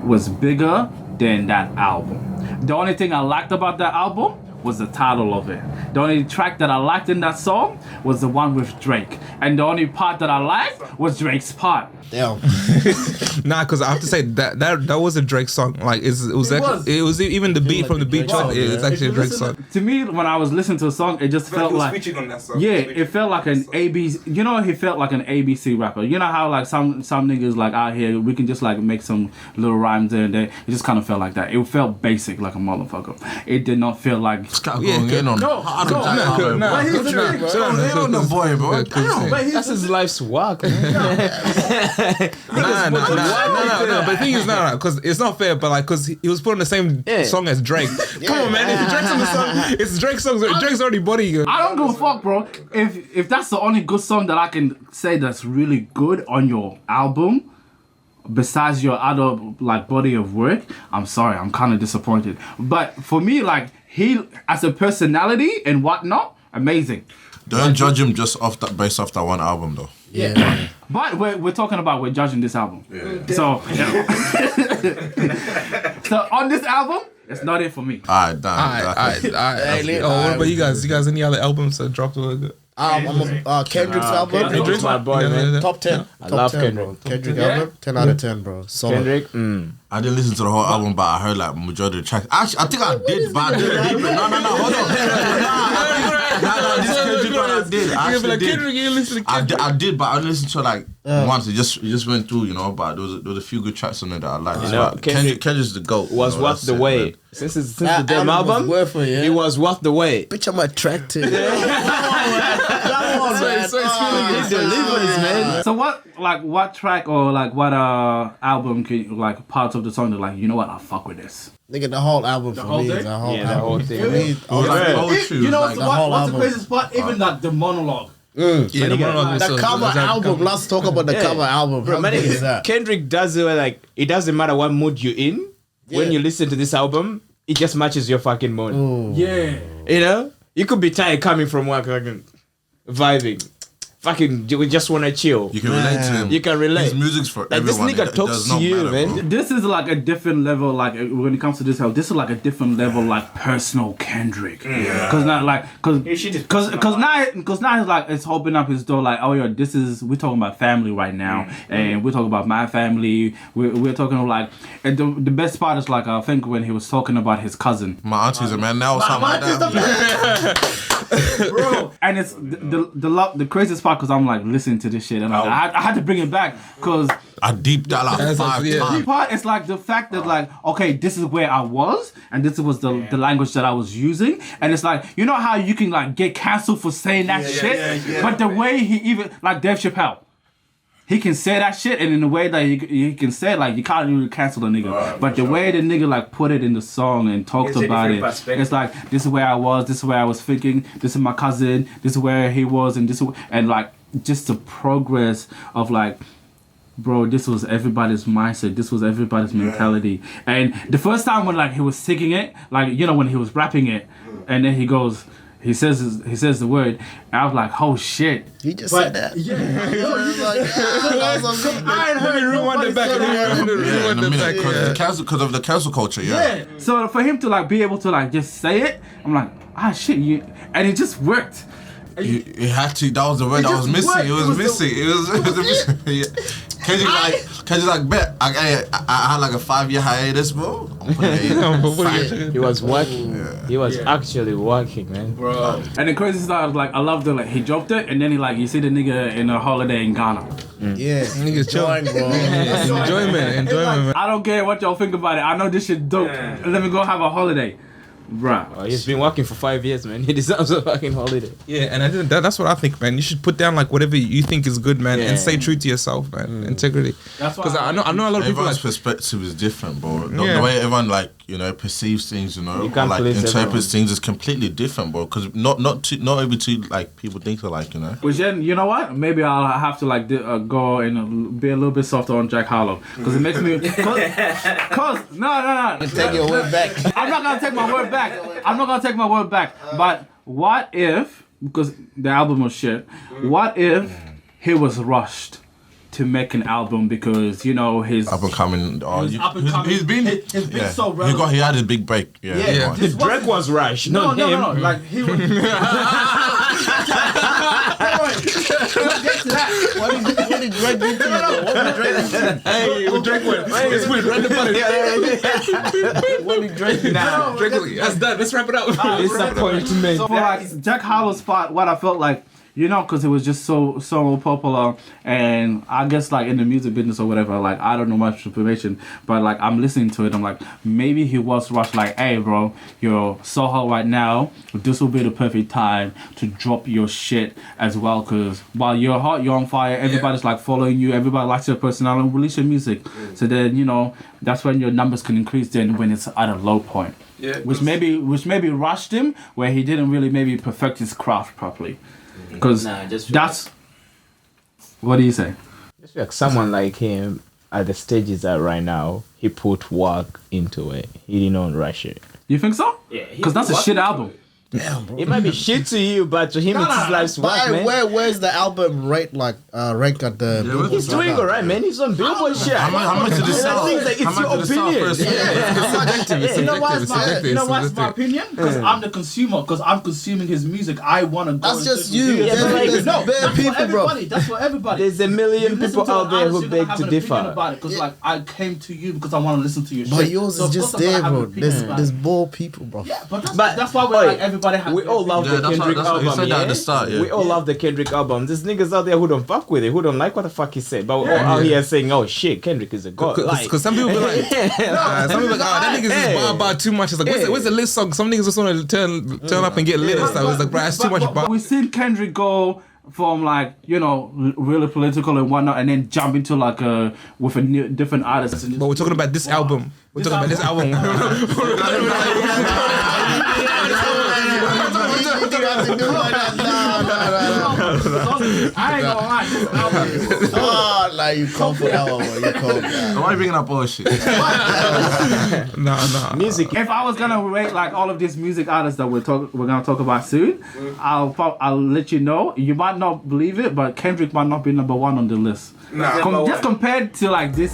was bigger than that album. The only thing I liked about that album was the title of it. The only track that I liked in that song was the one with Drake. And the only part that I liked was Drake's part. Damn. Because I have to say that was a Drake song. Like it was even the beat from the beat track. It's actually a Drake song. To me, when I was listening to the song, it just felt like featured on that song. Yeah, it felt like an ABC. You know, he felt like an ABC rapper. You know how like some niggas like out here we can just like make some little rhymes there and there. It just kind of felt like that. It felt basic like a motherfucker. It did not feel like. Going in on the boy, bro. That's his life's work. No. But the thing is, because it's not fair. But like, because he was put on the same song as Drake. Come on, man. If Drake's on the song, it's Drake's song. Drake's already bodying. I don't give a fuck, bro. If that's the only good song that I can say that's really good on your album, besides your other like body of work, I'm sorry, I'm kind of disappointed. But for me, like he as a personality and whatnot, amazing. Don't judge him just based off that one album, though. Yeah. But we're talking about we're judging this album. Yeah. So so on this album, it's not it for me. Alright. What about you guys? You guys any other albums that dropped a little good? Kendrick's album. Kendrick's my boy, man. Top 10. I love Kendrick. Kendrick album, 10 out of 10, bro. Solid. Kendrick. I didn't listen to the whole album, but I heard like majority of the tracks. Actually, I think I did, but I didn't. No, hold on. This Kendrick one I did. I actually did. I did, but I only listened to like once. It just went through, you know. But there was a few good tracks on there that I liked. You know, Kendrick's the GOAT. Was worth the wait. Since the damn album, it was worth the wait. Bitch, I'm attracted. on, man. He delivers, man. So what track or like what album can like parts of the song that like you know what I fuck with this? Nigga, the whole album for whole me. thing? The whole Yeah, the album. whole thing. For me, You know like the whole what's the album. craziest part? Even like the monologue. Yeah, the monologue was The so- cover was that album. cover? Let's talk about the cover album. Bro, How man, good is that? Kendrick does it where, like, it doesn't matter what mood you're in. When Yeah. you listen to this album, it just matches your fucking mood. Ooh. Yeah. You know? You could be tired coming from work, fucking vibing. Fucking, you just want to chill. You can relate to him. You can relate. His music's for Like, this everyone. nigga It talks does to not you, matter, man. bro. This is like a different level. Like when it comes to this album, this is like a different level. Like personal Kendrick. Because now, like, because now he's like it's opening up his door. Like, oh yeah, we're talking about family right now, and we're talking about my family. We're talking like, and the best part is like I think when he was talking about his cousin. My auntie's a man now or something like that. Bro, and it's the craziest part because I'm like listening to this shit and like, I had to bring it back because I deep that like That's 5 yeah. times. the part is like the fact that like okay, this is where I was and this was the language that I was using, and it's like you know how you can like get cancelled for saying that shit, but the way he even like Dave Chappelle. He can say that shit, and in the way that he can say it, like you can't even cancel the nigga. But the way the nigga like put it in the song and talked about it, it's like this is where I was, this is where I was thinking, this is my cousin, this is where he was, and and like just the progress of like, bro, this was everybody's mindset, this was everybody's mentality. And the first time when like he was singing it, like you know when he was rapping it, and then he goes. He says the word. And I was like, oh shit. You just said that. Yeah. Let me rewind it back. Yeah, in a minute, because of the cancel culture, yeah. So for him to like be able to like just say it, I'm like, shit, and it just worked. You had to. That was the word that was missing. worked. It was missing. It was missing. Yeah. Kendrick like bet. I had like a 5-year hiatus, bro. I'm putting it He was working. He was actually working, man. Bro. And the crazy stuff was like I loved it. Like he dropped it, and then he like you see the nigga in a holiday in Ghana. Yeah. Niggas chilling, bro. Enjoyment, man. I don't care what y'all think about it. I know this shit dope. Let me go have a holiday. Bruh. Oh, he's been working for 5 years, man. He deserves a fucking holiday. Yeah, and I think that's what I think, man. You should put down like whatever you think is good, man, Yeah. and stay true to yourself, man. Integrity. That's why Because I know a lot of people Everyone's like. perspective is different, bro. The Yeah. way everyone like perceives things, You or can't like please interprets everyone. things is completely different, bro. Because not every two like people think alike, Which then, you know what? Maybe I'll have to like go and be a little bit softer on Jack Harlow because it makes me. Cause no. Take your word back. I'm not gonna take my word back. But what if, because the album was shit, what if he was rushed to make an album because you know his Up and coming. up and coming. He's been so relevant. He had his big break. Yeah. Yeah. He The Drake was rushed. No, not him. no. Like he was. Let's get to that. What did Drake do to you, bro? What did Drake do to you? Hey, Drake went. It's weird. Run the What did Drake do to you? Nah, Drake was, that's done. Let's wrap it up. disappointment. So for like Jack Harlow's part, what I felt like, you know, because it was just so popular, and I guess like in the music business or whatever, like I don't know much information, but like I'm listening to it, I'm like maybe he was rushed. Like, hey, bro, you're so hot right now. This will be the perfect time to drop your shit as well, because while you're hot, you're on fire. Everybody's like following you. Everybody likes your personality. Release your music, so then you know that's when your numbers can increase. Then when it's at a low point. Yeah, Which maybe rushed him where he didn't really maybe perfect his craft properly. Because that's what do you say? Just like someone like him at the stage he's at right now, he put work into it. He didn't rush it. You think so? Yeah, Because that's a shit album. Damn, bro. It might be shit to you, but to him it's his life's work, But man. where's the album rank at the Billboard He's doing right now? alright, man. He's on Billboard shit. How much did it sell? Things like, it's How much your did it sell opinion. first? You know what's It's my, subjective, you know it's what's my subjective. opinion? Because I'm the consumer. Because I'm consuming his music. I want to go. That's and just listen to you. his Yeah, but music. like, No, bare that's people, for bro. everybody. That's for everybody. There's a million You listen people to out an there artist, who you're beg gonna have to an opinion differ. about it because like I came to you because I want to listen to your shit. But yours So is of just course I'm there, gonna have bro. an opinion about There's it. more people, bro. Yeah, but But that's why we're oi, like everybody has. we all love Yeah, the that's Kendrick what you album. said that at the Yeah? start, yeah. We all love the Kendrick album. There's niggas out there who don't fuck with it, who don't like what the fuck he said, but we're all out here saying, "Oh shit, Kendrick is a god." Like, Because some people be like, some people be like, oh, that niggas is bar too much. It's like, where's the lit song? Some niggas just want to turn up and get lit and stuff. It's like, bro, that's too much bar. We've seen Kendrick go from like really political and whatnot, and then jump into like with a new, different artist. But we're talking about this album. We're talking about this album. I ain't gonna lie, this album. Oh, like you come for that one. You come. Why are you bringing up bullshit? Nah. Music. If I was gonna rate like all of these music artists that we're gonna talk about soon, I'll let you know. You might not believe it, but Kendrick might not be number 1 on the list. Just compared to like this.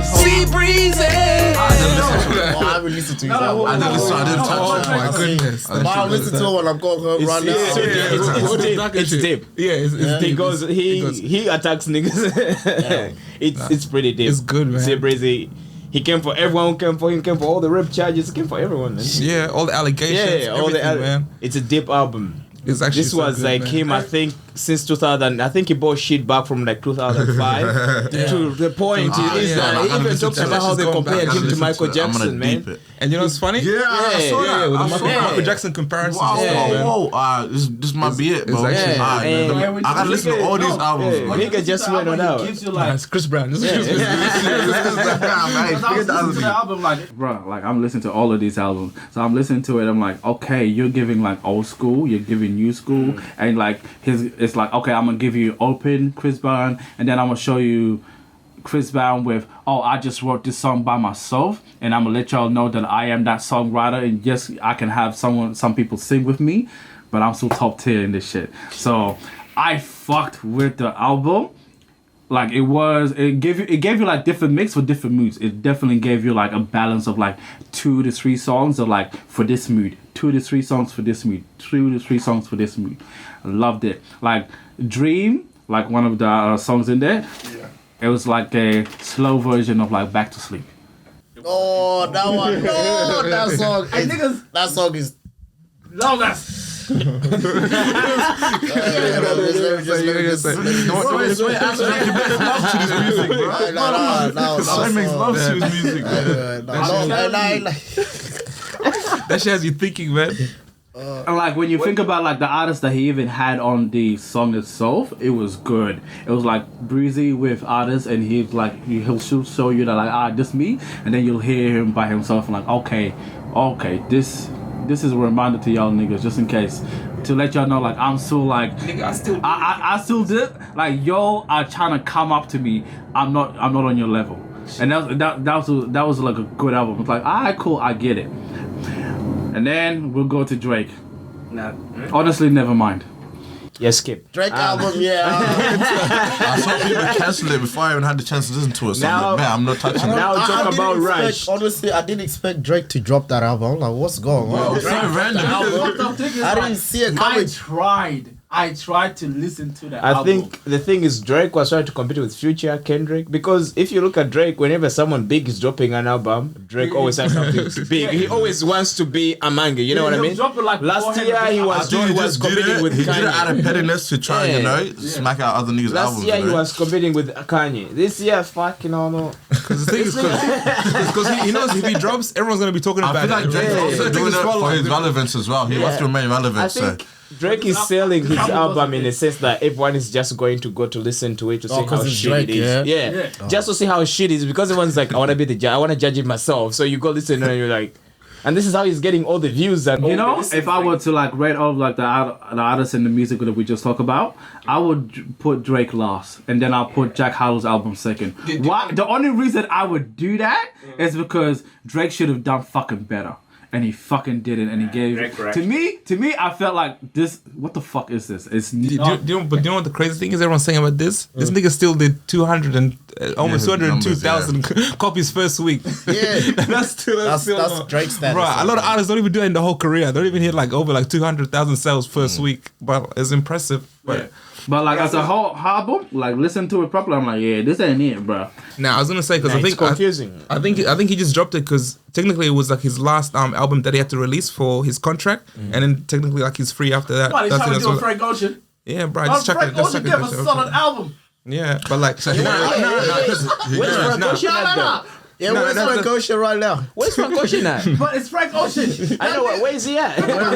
Sea breezy. I haven't listened to his album. I didn't listen. I didn't touch it. Oh my goodness. But I'll listen to it when I'm going home right now. It's deep. Yeah, it's deep. Because he attacks niggas. It's pretty deep. It's good, man. Sea breezy. He came for everyone. Came for all the rape charges. He came for everyone. Man. Yeah, all the allegations. Yeah, all the man. It's a deep album. It's actually This so was good, like man. him, I think, since 2000. I think he bought shit back from like 2005 to the point he even talks about how they compared him to Michael Jackson, man. And you know what's funny? Yeah, I saw that. with I the saw Michael- that. Michael Jackson comparison. Whoa. This might be it, bro. It's actually- Alright, I gotta listen to all these albums, bro. Nigga just went on out. Gives you Nah, like it's Chris Brown. This is Chris Brown. I was listening to the album like, bro, like I'm listening to all of these albums. So I'm listening to it. I'm like, okay, you're giving like old school, you're giving new school, and like it's like, okay, I'm gonna give you open Chris Brown, and then I'm gonna show you Chris Brown with, I just wrote this song by myself, and I'm gonna let y'all know that I am that songwriter, and yes, I can have some people sing with me, but I'm still top tier in this shit. So I fucked with the album. Like it gave you like different mix for different moods. It definitely gave you like a balance of like 2 to 3 songs of like for this mood, 2 to 3 songs for this mood, 2 to 3 songs for this mood. I loved it. Like Dream, like one of the songs in there. Yeah. It was like a slow version of like Back to Sleep. Oh, that one. No, that song. That song is. Love that. That shit has you thinking, man. And like when you think about like the artists that he even had on the song itself, it was good. It was like breezy with artists, and he's like he'll show you that like this me, and then you'll hear him by himself and like okay, this is a reminder to y'all niggas, just in case, to let y'all know like I'm still like I still did like y'all are trying to come up to me. I'm not on your level, and that was like a good album. It's like alright, cool, I get it. And then we'll go to Drake. Honestly, never mind. Yeah, skip. Drake album, yeah. I saw people cancel it before I even had the chance to listen to it. So I'm like, man, I'm not touching it. Now talk didn't about expect- Rush. Honestly, I didn't expect Drake to drop that album. I'm like, what's going on? It's so random. I didn't see it coming. I tried to listen to the I album. think the thing is Drake was trying to compete with Future, Kendrick, because if you look at Drake, whenever someone big is dropping an album, Drake always has something big. He always wants to be among it. You know what I mean? Like Last year he was competing with He did it Kanye. out of pettiness to try, smack out other niggas' Last albums. year he was competing with Kanye. This year, fucking no. Because the thing is, because he knows if he drops, everyone's gonna be talking I about feel like it. Drake's also Take doing his it for spotlight. his relevance as well. He wants to remain relevant. I So think Drake is selling his album in a sense that everyone is just going to go to listen to it to see how 'cause it's shit Drake, it is. Yeah. Just to see how shit it is, because everyone's like, I want to be the judge. I want to judge it myself. So you go listen and you're like, and this is how he's getting all the views and You all know, the listens. if I were to like rate all like the artists and the music that we just talked about, I would put Drake last, and then I'll put Jack Harlow's album second. Why? The only reason I would do that is because Drake should have done fucking better. And he fucking did it, and he gave to me. I felt like this. What the fuck is this? It's Do you know what the crazy thing is? Everyone's saying about this. This nigga still did 200 and 202,000 copies first week. Yeah. that's Drake status. Bro, a lot of artists don't even do it in the whole career. They don't even hit like over like 200,000 sales first week. But it's impressive. But But like as a whole album, like listen to it properly. I'm like, yeah, this ain't it, bro. now I was gonna say because I it's think confusing. I think he just dropped it because technically it was like his last album that he had to release for his contract, and then technically like he's free after that. What, he's That's trying it to as do a well. Frank Ocean? Yeah, bro. Just check it. Just check it. Give a solid album. Yeah, but like Where's Frank Ocean at though? Yeah, where's Frank Ocean right now? Where's Frank Ocean at? But it's Frank Ocean. I know. Where is he at? Where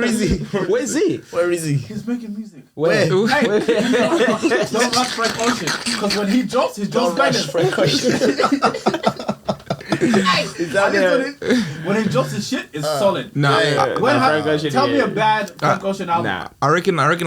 is he? Where is he? Where is he? He's making music. Where? Hey, don't rush Frank Ocean. Because when he drops bangers. Frank Ocean. When he drops his shit, it's solid. Nah, When Frank Ocean, tell me yeah. a bad Frank Ocean album. Nah. I reckon like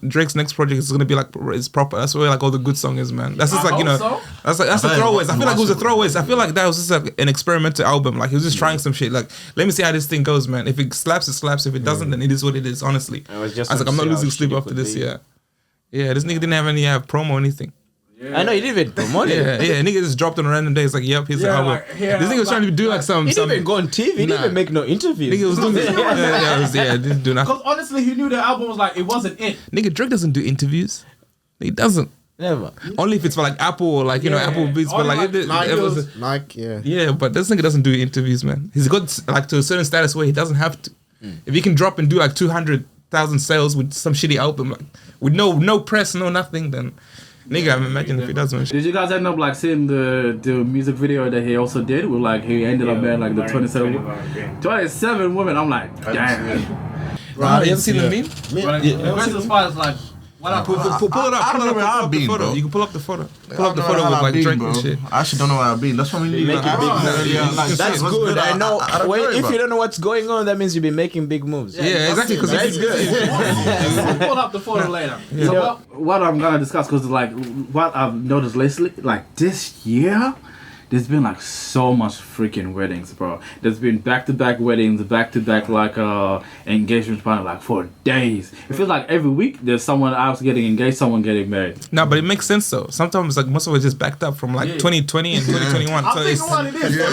Drake's next project is gonna be like it's proper. That's where like all the good song is, man. That's just like you know, so. that's the throwaways. I feel like it was a throwaways. I feel like that was just like an experimental album. Like he was just trying some shit. Like let me see how this thing goes, man. If it slaps, it slaps. If it doesn't, then it is what it is. Honestly, I was like, I'm not losing sleep after this. Yeah, this nigga didn't have any promo or anything. I know you didn't even promote it. Yeah, nigga just dropped on a random day. It's like, yep, here's the album. like, here, this nigga was trying to do like some. He didn't even go on TV. He didn't even make no interviews. Nigga was doing didn't do nothing. Because honestly, he knew the album was like, it wasn't it. Nigga, Drake doesn't do interviews. He doesn't. Never. Only if it's for like Apple or like, you know, Apple Beats. But like, Nike, yeah. yeah, but this nigga doesn't do interviews, man. He's got like to a certain status where he doesn't have to. If he can drop and do like 200,000 sales with some shitty album, like with no press, no nothing, then nigga, I'm imagining if he does, man. Did you guys end up like seeing the music video that he also did with like he ended up there like the 27 women? I'm like, damn. Bro, you ever seen the meme? The Christmas part is like, what up? Pull it up. I don't know where I've been, bro. You can pull up the photo. Pull up the photo with like Drake and shit. I actually don't know where I've been. That's what we need. That's good. I know. If you don't know what's going on, that means you've been making big moves. Yeah, exactly. Because That's good. We'll pull up the photo later. So what I'm gonna discuss, because like what I've noticed lately, like this year, there's been like so much freaking weddings, bro. There's been back-to-back weddings, back-to-back like engagement party, like for days. It feels like every week there's someone else getting engaged, someone getting married. No, but it makes sense though. Sometimes like most of it just backed up from like 2020 and 2021. I'm thinking what it is. I'm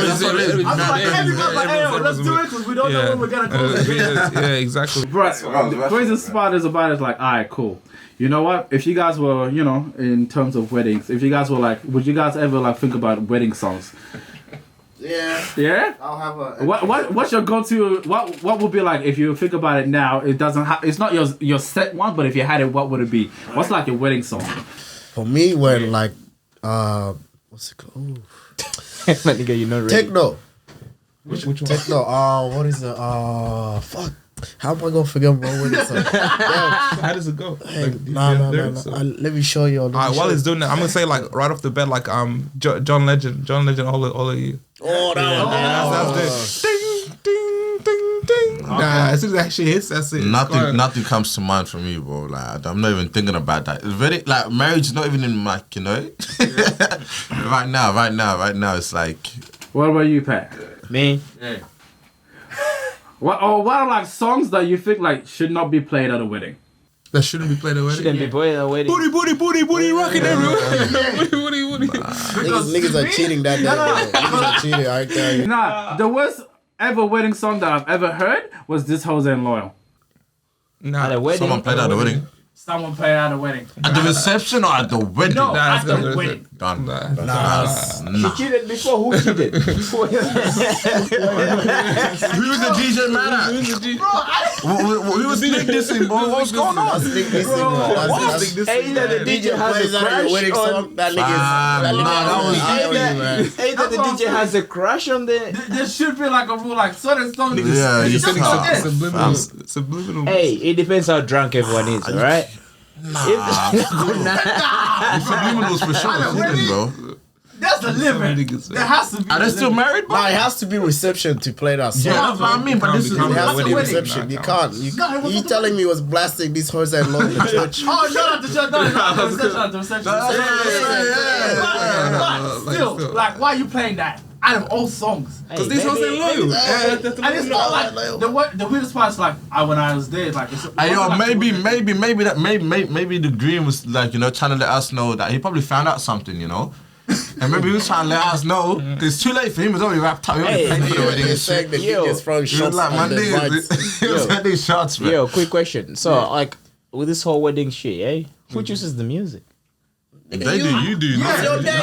like, everybody's like, hey, let's do it because we don't know when we're gonna close again. Yeah, exactly. Bro, the craziest part is about it is like, alright, cool. You know what? If you guys were, you know, in terms of weddings, if you guys were like, would you guys ever like think about wedding songs? Yeah. Yeah. I'll have a. What's your go-to? What would be like if you think about it now? It doesn't have. It's not your set one, but if you had it, what would it be? What's like your wedding song? For me, when like, what's it called? Nigga, you know. Techno. Which one? Techno. What is it? Fuck. How am I gonna forget my wedding song? How does it go? Hey, no. Let me show you. While he's doing that, I'm gonna say like right off the bat, like John Legend, all of you. Oh, That's it. Ding. Okay. Nah, as soon as that shit hits, that's it. Nothing comes to mind for me, bro. Like I'm not even thinking about that. It's very like marriage is not even in my, you know. Right now, it's like. What about you, Pat? Me. Yeah. What are like songs that you think like should not be played at a wedding? That shouldn't be played at a wedding. Shouldn't be played at a wedding. Booty, rocking everywhere. Booty. Niggas are cheating that day. Niggas are cheating. I tell you. Nah, the worst ever wedding song that I've ever heard was This Hoes Ain't Loyal. Nah, At a wedding. Someone played at the wedding. Someone played at a wedding. At the reception or at the wedding? No, Nah, at the wedding. Done. She cheated before. Who cheated? Who was the DJ man at? Who was Nick dissing, bro? What's going on? Either the DJ has a crush on that nigga. Either the DJ has a crush on the. There should be like a rule, like certain songs. Yeah, you can't. Subliminal. Hey, it depends how drunk everyone is, alright? Subliminals for sure, bro. That's the limit. There has to be. Are they still married, bro? Nah, it has to be reception to play that song. Yeah, that's what I mean, but this is It has to be wedding. reception. You can't. You telling me it was blasting these horse and low in the church? Oh, not at the church. No, at the reception. But still, like, why are you playing that? Out of all songs. Because these songs ain't loyal. And it's not like the weirdest part is like when I was there, like maybe the Green was like, you know, trying to let us know that he probably found out something, you know. And maybe he was trying to let us know because it's too late for him. It's already wrapped up. He already paid for the wedding and shit. He was throwing He was shots like, on my the nigga, lights. he was sending shots, man. Yo, quick question. So, like, with this whole wedding shit, eh? Who chooses the music? They do, you do. It's your day.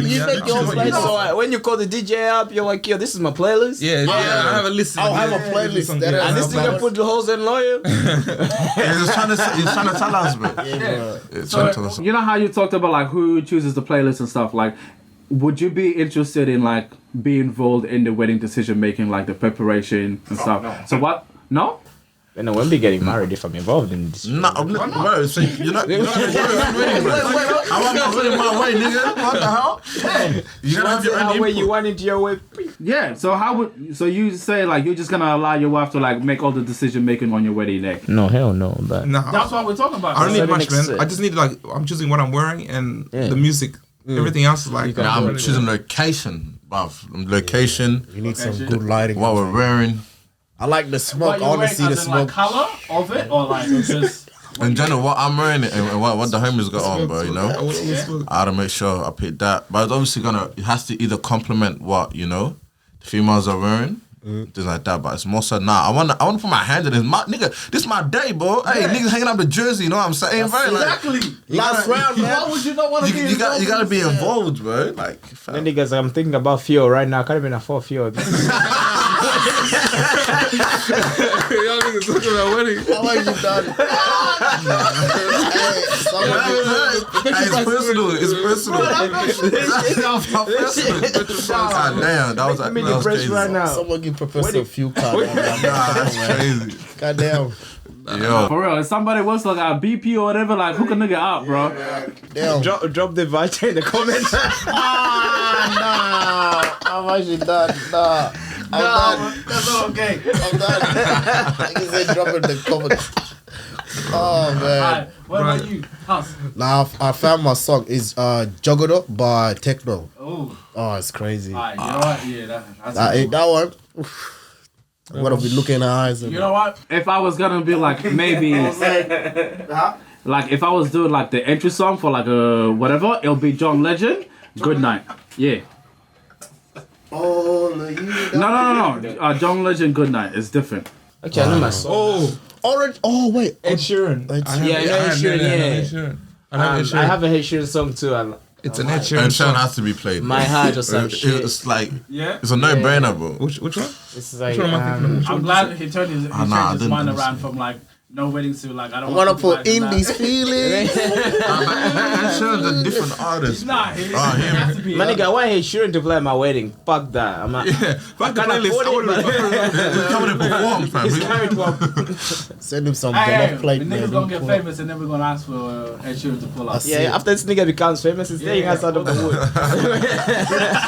You make your playlist. So when you call the DJ up, you're like, yo, this is my playlist. Yeah, I have a list. I'll have a playlist. And this nigga put the hoes and loyal. He's trying to tell us, man. Yeah. He's trying to tell us. You know how you talked about like who chooses the playlist and stuff. Like, would you be interested in like being involved in the wedding decision making, like the preparation and stuff? no. So what? No. And I won't be getting married if I'm involved in this. No, bro. So you're not. I want my wedding my way, nigga. What the hell? You gotta have your own way input. you want it your way. Yeah. So so you say like you're just gonna allow your wife to like make all the decision making on your wedding day? No, hell no. But No, That's what we're talking about. I don't need much, Certain man. I just need like I'm choosing what I'm wearing and Yeah. the music. Everything else is like. Nah, I'm choosing location, bruv. Location. You need some Okay. good lighting. What we're wearing. I like the smoke. I want to see the smoke. Like color of it or like just. In general, what I'm wearing and what the homies got on, bro. You know. I gotta make sure I pick that, but it's obviously it has to either complement what the females are wearing, things like that. But it's more so I want to put my hand in this. This is my day, bro. Hey, niggas hanging up the jersey, you know what I'm saying, bro? Exactly. Last round, man. Why would you not want to be involved? You gotta be involved, bro. Like, then niggas, I'm thinking about Fio right now. I can't even afford Fio. Y'all niggas talking about wedding. How much you done? it's personal. It's personal. God damn, that was crazy. right now. Someone give Professor a few cards. That's crazy. God damn. Yo, For real, if somebody wants like a BP or whatever, like hook a nigga up, bro. Damn. Drop the voucher in the comments. Nah. How much you done? Nah. I'm done. That's all okay. I'm done. He said drop in the comments. Oh man. Alright, what about you? House. Now I found my song. It's Juggernaut by Techno. Oh, Oh, it's crazy. alright. You know what? Yeah, that's That one. oof. I'm gonna be looking in her eyes. And You know what? If I was gonna be like maybe like if I was doing like the entry song for like whatever, it'll be John Legend. Good night. Yeah. Oh, look, you No. John Legend. Good night. It's different. Okay, I know my song. Oh, Orange. Oh wait. Ed Sheeran. Ed Sheeran. Yeah, I know Ed Sheeran, yeah. Ed Sheeran. I have Ed I Sheeran. have a Ed Sheeran song too. It's an Ed and Sheeran Sean song. has to be played. My Heart or some shit. It's like Yeah. it's a no-brainer, bro. Which one? It's like Which one am I thinking of? I'm glad he turned his, I changed his didn't mind understand. around from like no wedding to like I don't I wanna want put in these feelings. And Sean's a different artist. Nah, he him. has to be. My nigga, I want Ed Sheeran to play at my wedding. Fuck that. I'm not. Back the can't playlist. afford it, He's coming to perform, fam. He's married to a Send him some Hey, jollof the plate, nigga's man. gonna get famous and then we're gonna ask for Ed Sheeran to pull up. Yeah, after this nigga becomes famous, he's staying outside of the wood.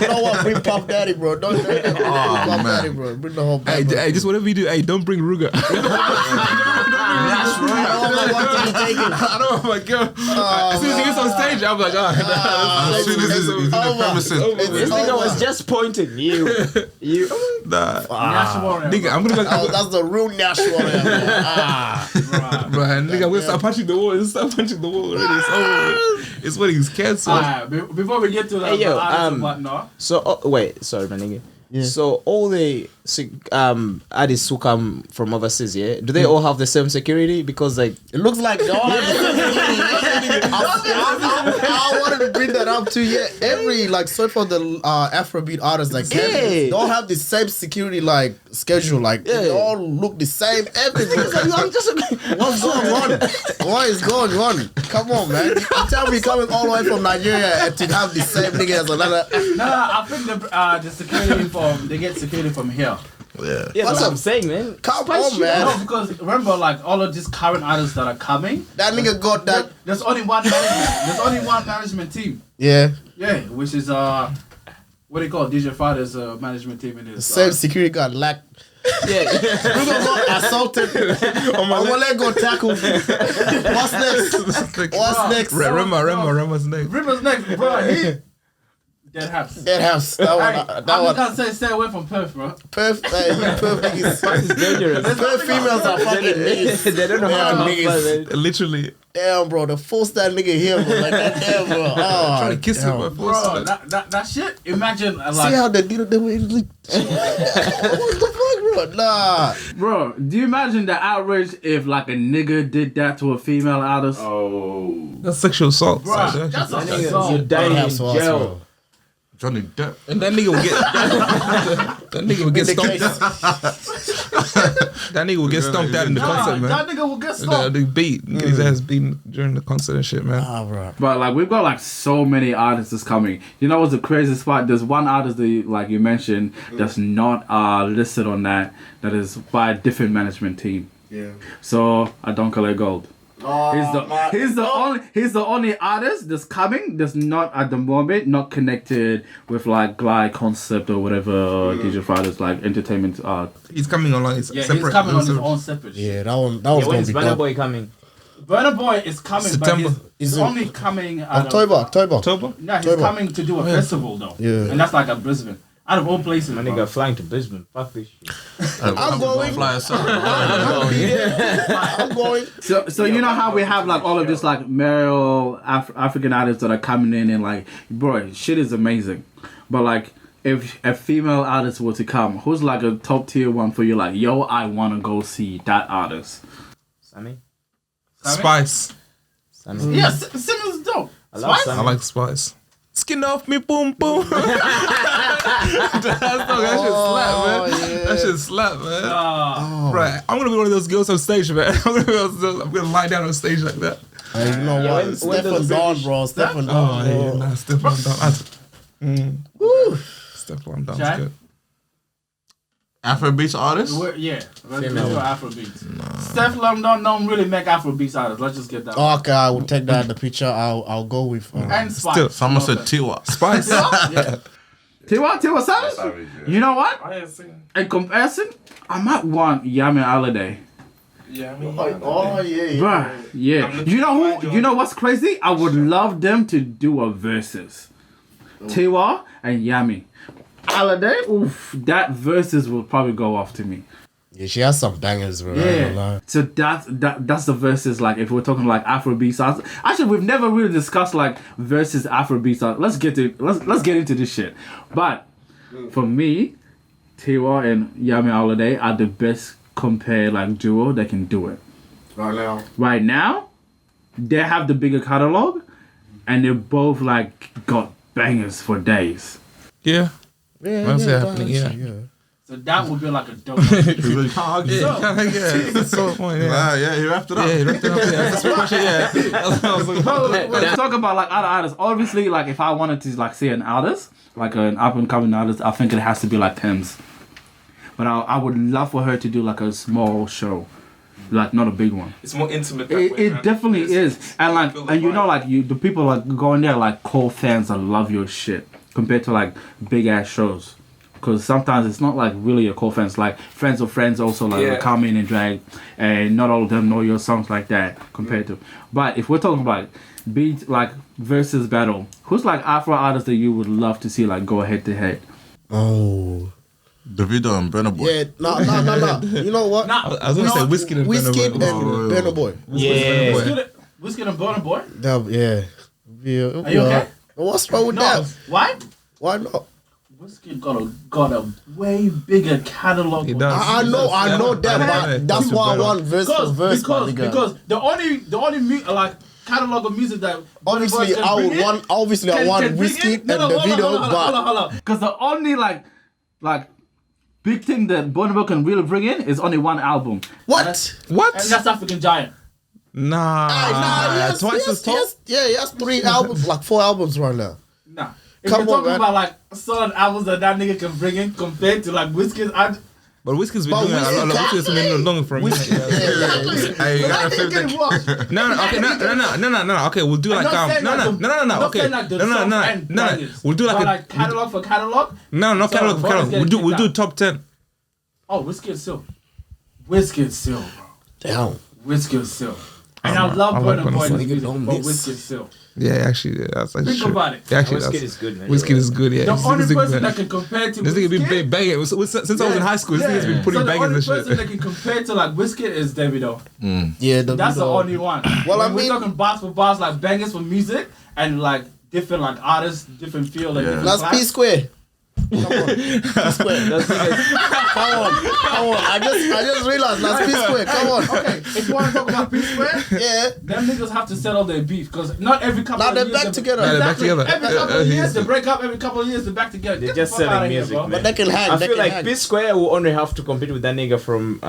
You know what? Bring Puff Daddy, bro. Don't bring Puff man. Daddy, bro. Bring the whole Hey, band. hey, just whatever you do, hey, don't bring Ruger. That's right. I don't know what to be taking. I don't know, my girl. As soon as he gets on stage, I'm like, As soon as he's in the premises, This nigga was just pointing. You. nah. Nash Warrior. Nigga, I'm gonna Oh, that's the real national. bro, nigga, I'm gonna start punching the wall. Start punching the wall already. It's over. It's what he's canceled. Alright, before we get to the Hey, yo, artists and whatnot, So wait, sorry, my nigga. So all the artists who come from overseas, yeah, do they all have the same security? Because like It looks like they all have I wanted to bring that up too. Yeah, every like so for the Afrobeat artists like they all have the same security like schedule. Like they all look the same. Everything. What's going on? What is going on? Come on, man. You tell me coming all the way from Nigeria and to have the same nigga as another. no, I think the security they get security from here. yeah. yeah, that's what I'm saying, man. Come on, No, man. because remember, like all of these current artists that are coming, That nigga got that. there's only one management. There's only one management team. Yeah, Yeah, which is what do you call it? DJ Father's management team in his. the same security got lacked. Yeah, We gonna go assaulted. Omale go tackle. What's next? What's next? Remo's next. Rivers next, bro. He dead house. Dead house. That one. That I one. can't say stay away from Perth, bro. Perf niggas. it's dangerous. Perf females are fucking niggas. They don't know how to Yeah, have niggas. fun. Literally. Damn, bro. The first that nigga here, bro. Like that, damn, bro. Oh, Trying to kiss him, damn. bro. Bro, that shit. Imagine See like, how they did it? They were like, what the fuck, bro? Nah. bro. Do you imagine the outrage if like a nigga did that to a female artist? That's sexual assault. Bro, that's That a nigga, song. you dying in That's what, jail. bro. Johnny Depp. And that nigga will get that nigga will get stomped out. That nigga will get stomped out in the concert, man. That nigga will get stomped. The beat, get his ass beaten during the concert and shit, man. Bro. But like we've got like so many artists that's coming. You know what's the craziest part? There's one artist that you mentioned that's not listed on that is by a different management team. Yeah. So I don't collect gold. Oh, He's the only artist that's coming that's not at the moment not connected with like Glide Concept or whatever DJ Friday's like entertainment art. He's coming on like his separate. He's coming on his own separate shit. Yeah, that was When gonna is be Burna dope. Boy coming? Burna Boy is coming, September. but he's only coming October. October. No, he's October. coming to do a festival though. Yeah. And that's like at Brisbane. Out of all places. My bro. nigga flying to Brisbane. Fuck this shit. I'm going. I'm going. So you know how we have like all of this like male African artists that are coming in and like, bro, shit is amazing. But like, if a female artist were to come, who's like a top tier one for you? Like, yo, I want to go see that artist. Sammy? Spice. Sammy. Yeah, Simmons is dope. I love Spice? I Sammy. like Spice. Skin off me, boom boom. That shit slap, man. yeah. That shit slap, man. Right, I'm gonna be one of those girls on stage, man. I'm gonna lie down on stage like that. Hey, you know Yeah, what? when Stefan does Don, British- bro. Stefan Oh Don, yeah, bro. nah, Stefan Don. Woo. Stefan Don's Chad? good. Afrobeats artist? Yeah, let's do Afrobeats. Steph London don't really make Afrobeats artists. Let's just get that. Okay, I will take that in the picture. I'll go with. And Spice. Still, Someone said Tiwa. Spice. Tiwa Savage? You know what? In comparison, I might want Yami Alade. Oh yeah. Bruh, yeah. You know who? You know what's crazy? I would love them to do a versus. Tiwa and Yami. Alade, oof, that versus will probably go off to me. Yeah, she has some bangers, bro. I ain't gonna lie. So that's the versus. Like if we're talking like Afrobeat songs. Actually, we've never really discussed like versus Afrobeat songs. Let's get into this shit. But for me, Tiwa and Yami Alade are the best compared like duo that can do it. Right now, they have the bigger catalog, and they both like got bangers for days. Yeah. Yeah, What's happening? Yeah. So that would be like a dope. You really can't argue. Yeah, that's so funny. Yeah. Yeah, he wrapped it up. Yeah, he wrapped it up. Yeah, that's what question. Yeah. Let's talk about like other artists. Obviously, like if I wanted to like see an artist, like an up and coming artist, I think it has to be like Thames. But I would love for her to do like a small show, like not a big one. It's more intimate. That It, way, it man. definitely is, and like, feel the and you know, vibe. like the people like going there like core fans that love your shit compared to like big ass shows. Because sometimes it's not like really a core fans, like friends of friends also like Yeah. come in and drag, and not all of them know your songs like that compared to. But if we're talking about beat like versus battle, who's like Afro artists that you would love to see like go head to head? Oh. Davido and Burna Boy. Yeah, no. You know what? I was gonna say Whiskey and Whiskey and Burna Burna Boy. Yeah. Whiskey and Burna Boy. Yeah. Are you okay? What's wrong with that? Why? Why not? Whiskey got a way bigger catalog. He does. I know that, but that's why I want verse for verse, my nigga. Because the only like catalog of music that Obviously, I want Whiskey and Davido, but because the only like big thing that Burna Boy can really bring in is only one album. what? What? And that's African Giant. Nah. Twice as tall. Yeah, he has 3 albums, like 4 albums right now. Nah. If Come you're on, talking man. about like solid albums that nigga can bring in compared to like Whiskey's, But Whiskey's been But doing a lot. Whiskey Whiskey's been longer for a minute. Yeah. Hey, you gotta feel get it washed. No. Okay, no. Okay, we'll do like not saying like the- no. I'm not Okay, saying like the songs and bangers, We'll do like but a like catalog for catalog. no catalog for So, catalog. let's get We'll do kicked top 10. Oh, Whiskey and Silk. Whiskey and Silk, bro. Damn. Whiskey and Silk. And I love I like Burna Burna Boy's Boy. music, Don't but miss. Whiskey and Silk. Yeah, actually, that's Think true. about it. Yeah, actually, Whiskey that's is good, man. Whiskey is good. Yeah, The This only nigga's person been- that can compare to This nigga Whiskey, been banging since I was in high school. This nigga's been putting so the bangers only and person shit. that can compare to like Whiskey is Davido. Yeah, That's the only one. Well, When I we're mean- talking bars for bars, like bangers for music and like different like artists, different feel, like different That's class. P Square. Come on. P-Square. Come on. I just realized that's P-Square. Come on. Okay, if you want to talk about P-Square, Yeah. them niggas have to settle their beef because not every couple Now of they're years. back together. Now they're back Exactly. together. Every couple of years Yeah. they break up. Every couple of years they're back together. They're Get just the fuck selling outta here, music, bro. man. But they can hang. I they feel can like hang. P-Square will only have to compete with that nigga from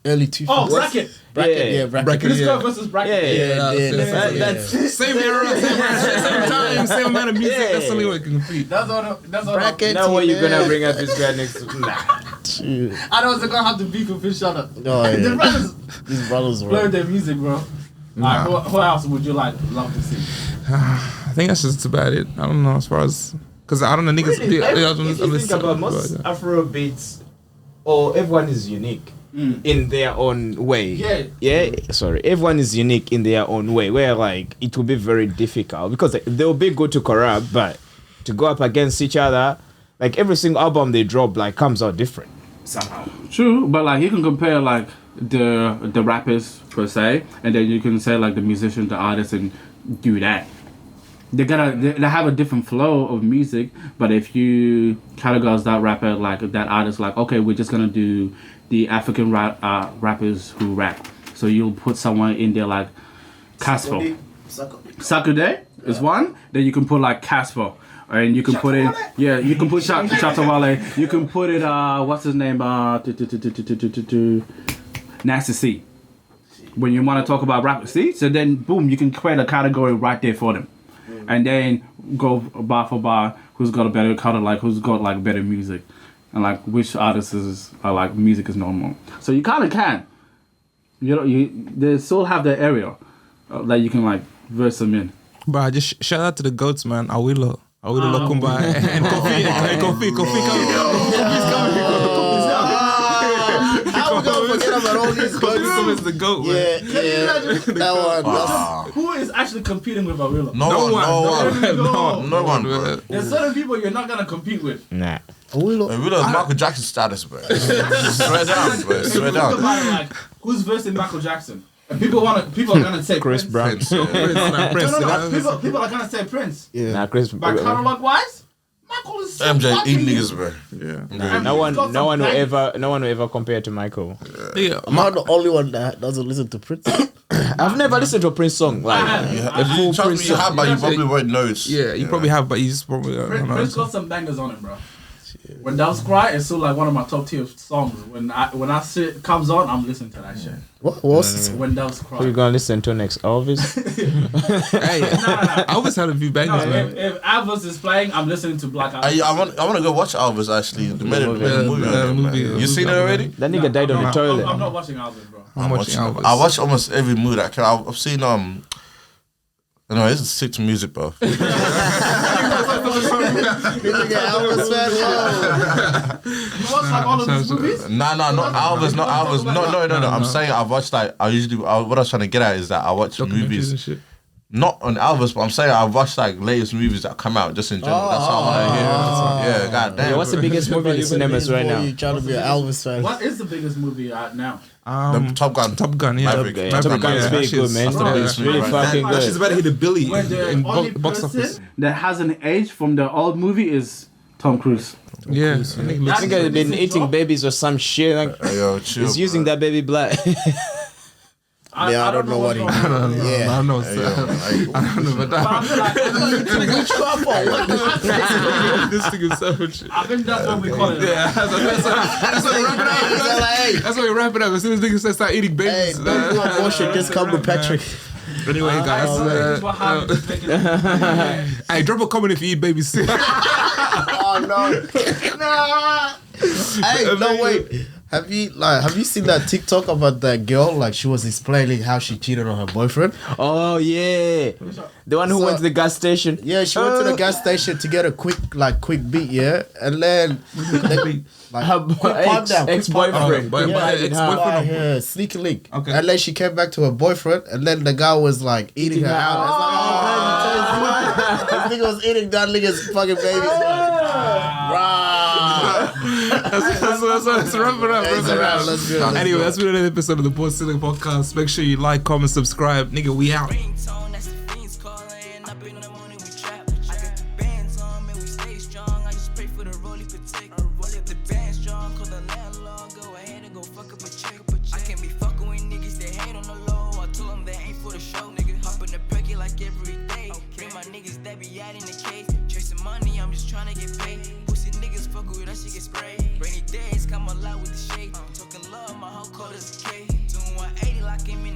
Early 2000s. Oh, bracket. Bracket, Yeah. bracket. P-Square versus bracket. yeah. That's same era, same time, same amount of music. Yeah. That's the only way it can compete. That's all. Bracket. Now what you yeah. gonna bring up P-Square next? Nah. I know they're gonna have to beef with each other. Oh, yeah. The brothers These brothers play were. their music, bro. Alright, who else would you love to see? I think that's just about it. I don't know as far as because I don't know niggas. Really, Yeah, if you think about most yeah. Afro beats, or everyone is unique in their own way. Sorry, everyone is unique in their own way. Where like it will be very difficult because they'll be good to corrupt, but to go up against each other, like every single album they drop like comes out different somehow. True, but like you can compare like the rappers per se, and then you can say like the musicians, the artists, and do that. They have a different flow of music, but if you categorize that rapper like that artist, like okay, we're just gonna do the African rappers who rap. So you'll put someone in there like Casper. Sakude is one. Then you can put like Casper. And you can put in, you can put Shatta Wale. You can put it, what's his name? Nasty C. When you want to talk about rap, see? So then, boom, you can create a category right there for them. And then go bar for bar, who's got a better color, like who's got like better music. And like which artists are like music is normal. So you kind of can. You know, they still have their area that you can like verse them in. But just shout out to the goats, man. Awilo Lokumba and Kofi. How we gonna forget about all these Kofi goats? is the goat, man. Yeah. That one. Who is actually competing with Awilo? No one, bro. There's certain people you're not gonna compete with. Nah. We don't Michael Jackson status, bro. Swear down, bro. Swear Think down. about it, like who's versing Michael Jackson? And people are gonna say Chris Prince. Brown. Prince, No, people are gonna say Prince. Nah, Chris. But catalog wise, Michael is so MJ fucking eat niggas, bro. Yeah. No one will ever compare to Michael. Yeah. Am I the only one that doesn't listen to Prince? I've never listened to a Prince song. Like You trust me, you have, but you probably won't know. Yeah, you probably have, but he's probably. I don't know. Prince got some bangers on him, bro. When Doves Cry is still like one of my top tier songs. When that shit comes on, I'm listening to that shit. What was it? When Doves Cry. who you gonna listen to next? Elvis. Hey, I always had a few bangers, No, man. if Elvis is playing, I'm listening to Black Album. I want to go watch Elvis actually. They made a movie on it, man. You seen it already? That nigga died on the toilet. I'm not watching Elvis, bro. I'm watching Elvis. I watch almost every movie that can. I've seen No, this is sick to music, bro. You watch like all of these movies? Nah, not Elvis, not Elvis. No. I'm saying I've watched like what I was trying to get at is that I watch Documentaries and movies. shit. Not on Elvis, but I'm saying I've watched like latest movies that come out just in general. That's how I hear. Yeah, goddamn. Yeah, what's the biggest movie in the cinemas right now? You trying to be an Elvis fan? What is the biggest movie out now? The Top Gun. Top Gun, yeah. Maverick. Top Gun is very actually good, man. that's the biggest It's really movie right fucking now. She's good. about to hit a billy When the in only box office. person that hasn't aged from the old movie is Tom Cruise. Yeah. I think I've been eating babies or some shit. Like, Hey, yo, chill. he's using that baby blood. Yeah, I don't know what he. I don't know. Hey, yo, hey, I don't know about that. This thing is so much. I think that's what we call it. Yeah, that's what we wrap it up. That's why we wrap it up. As soon as niggas start eating Hey, babies. don't do abortion. Just come with Patrick. Anyway, guys. That's what happens. Hey, drop a comment if you eat babies. Oh no! Hey, no wait. Have you seen that TikTok about that girl? Like she was explaining how she cheated on her boyfriend. Oh yeah, the one who So- went to the gas station. Yeah, she went to the gas station to get a quick beat. Yeah, and then like Her quick pump down, quick ex-boyfriend. pump down. Yeah, Ex-boyfriend. yeah, sneaky link. Okay. And then she came back to her boyfriend, and then the guy was like eating her out. It's like, oh, this nigga was eating that nigga's fucking baby. Let's wrap it up. Let's do it. Anyway, that's been another episode of the Port Ceiling Podcast. Make sure you like, comment, subscribe. Nigga, we out. Ringtone, that's the fiends calling. I've been on the morning, we trap. I got the bands on, man, we stay strong. I just pray for the tryna get paid. Pussy niggas fuck with that shit get sprayed. Rainy days come alive with the shade. Talking love, my whole color's a K.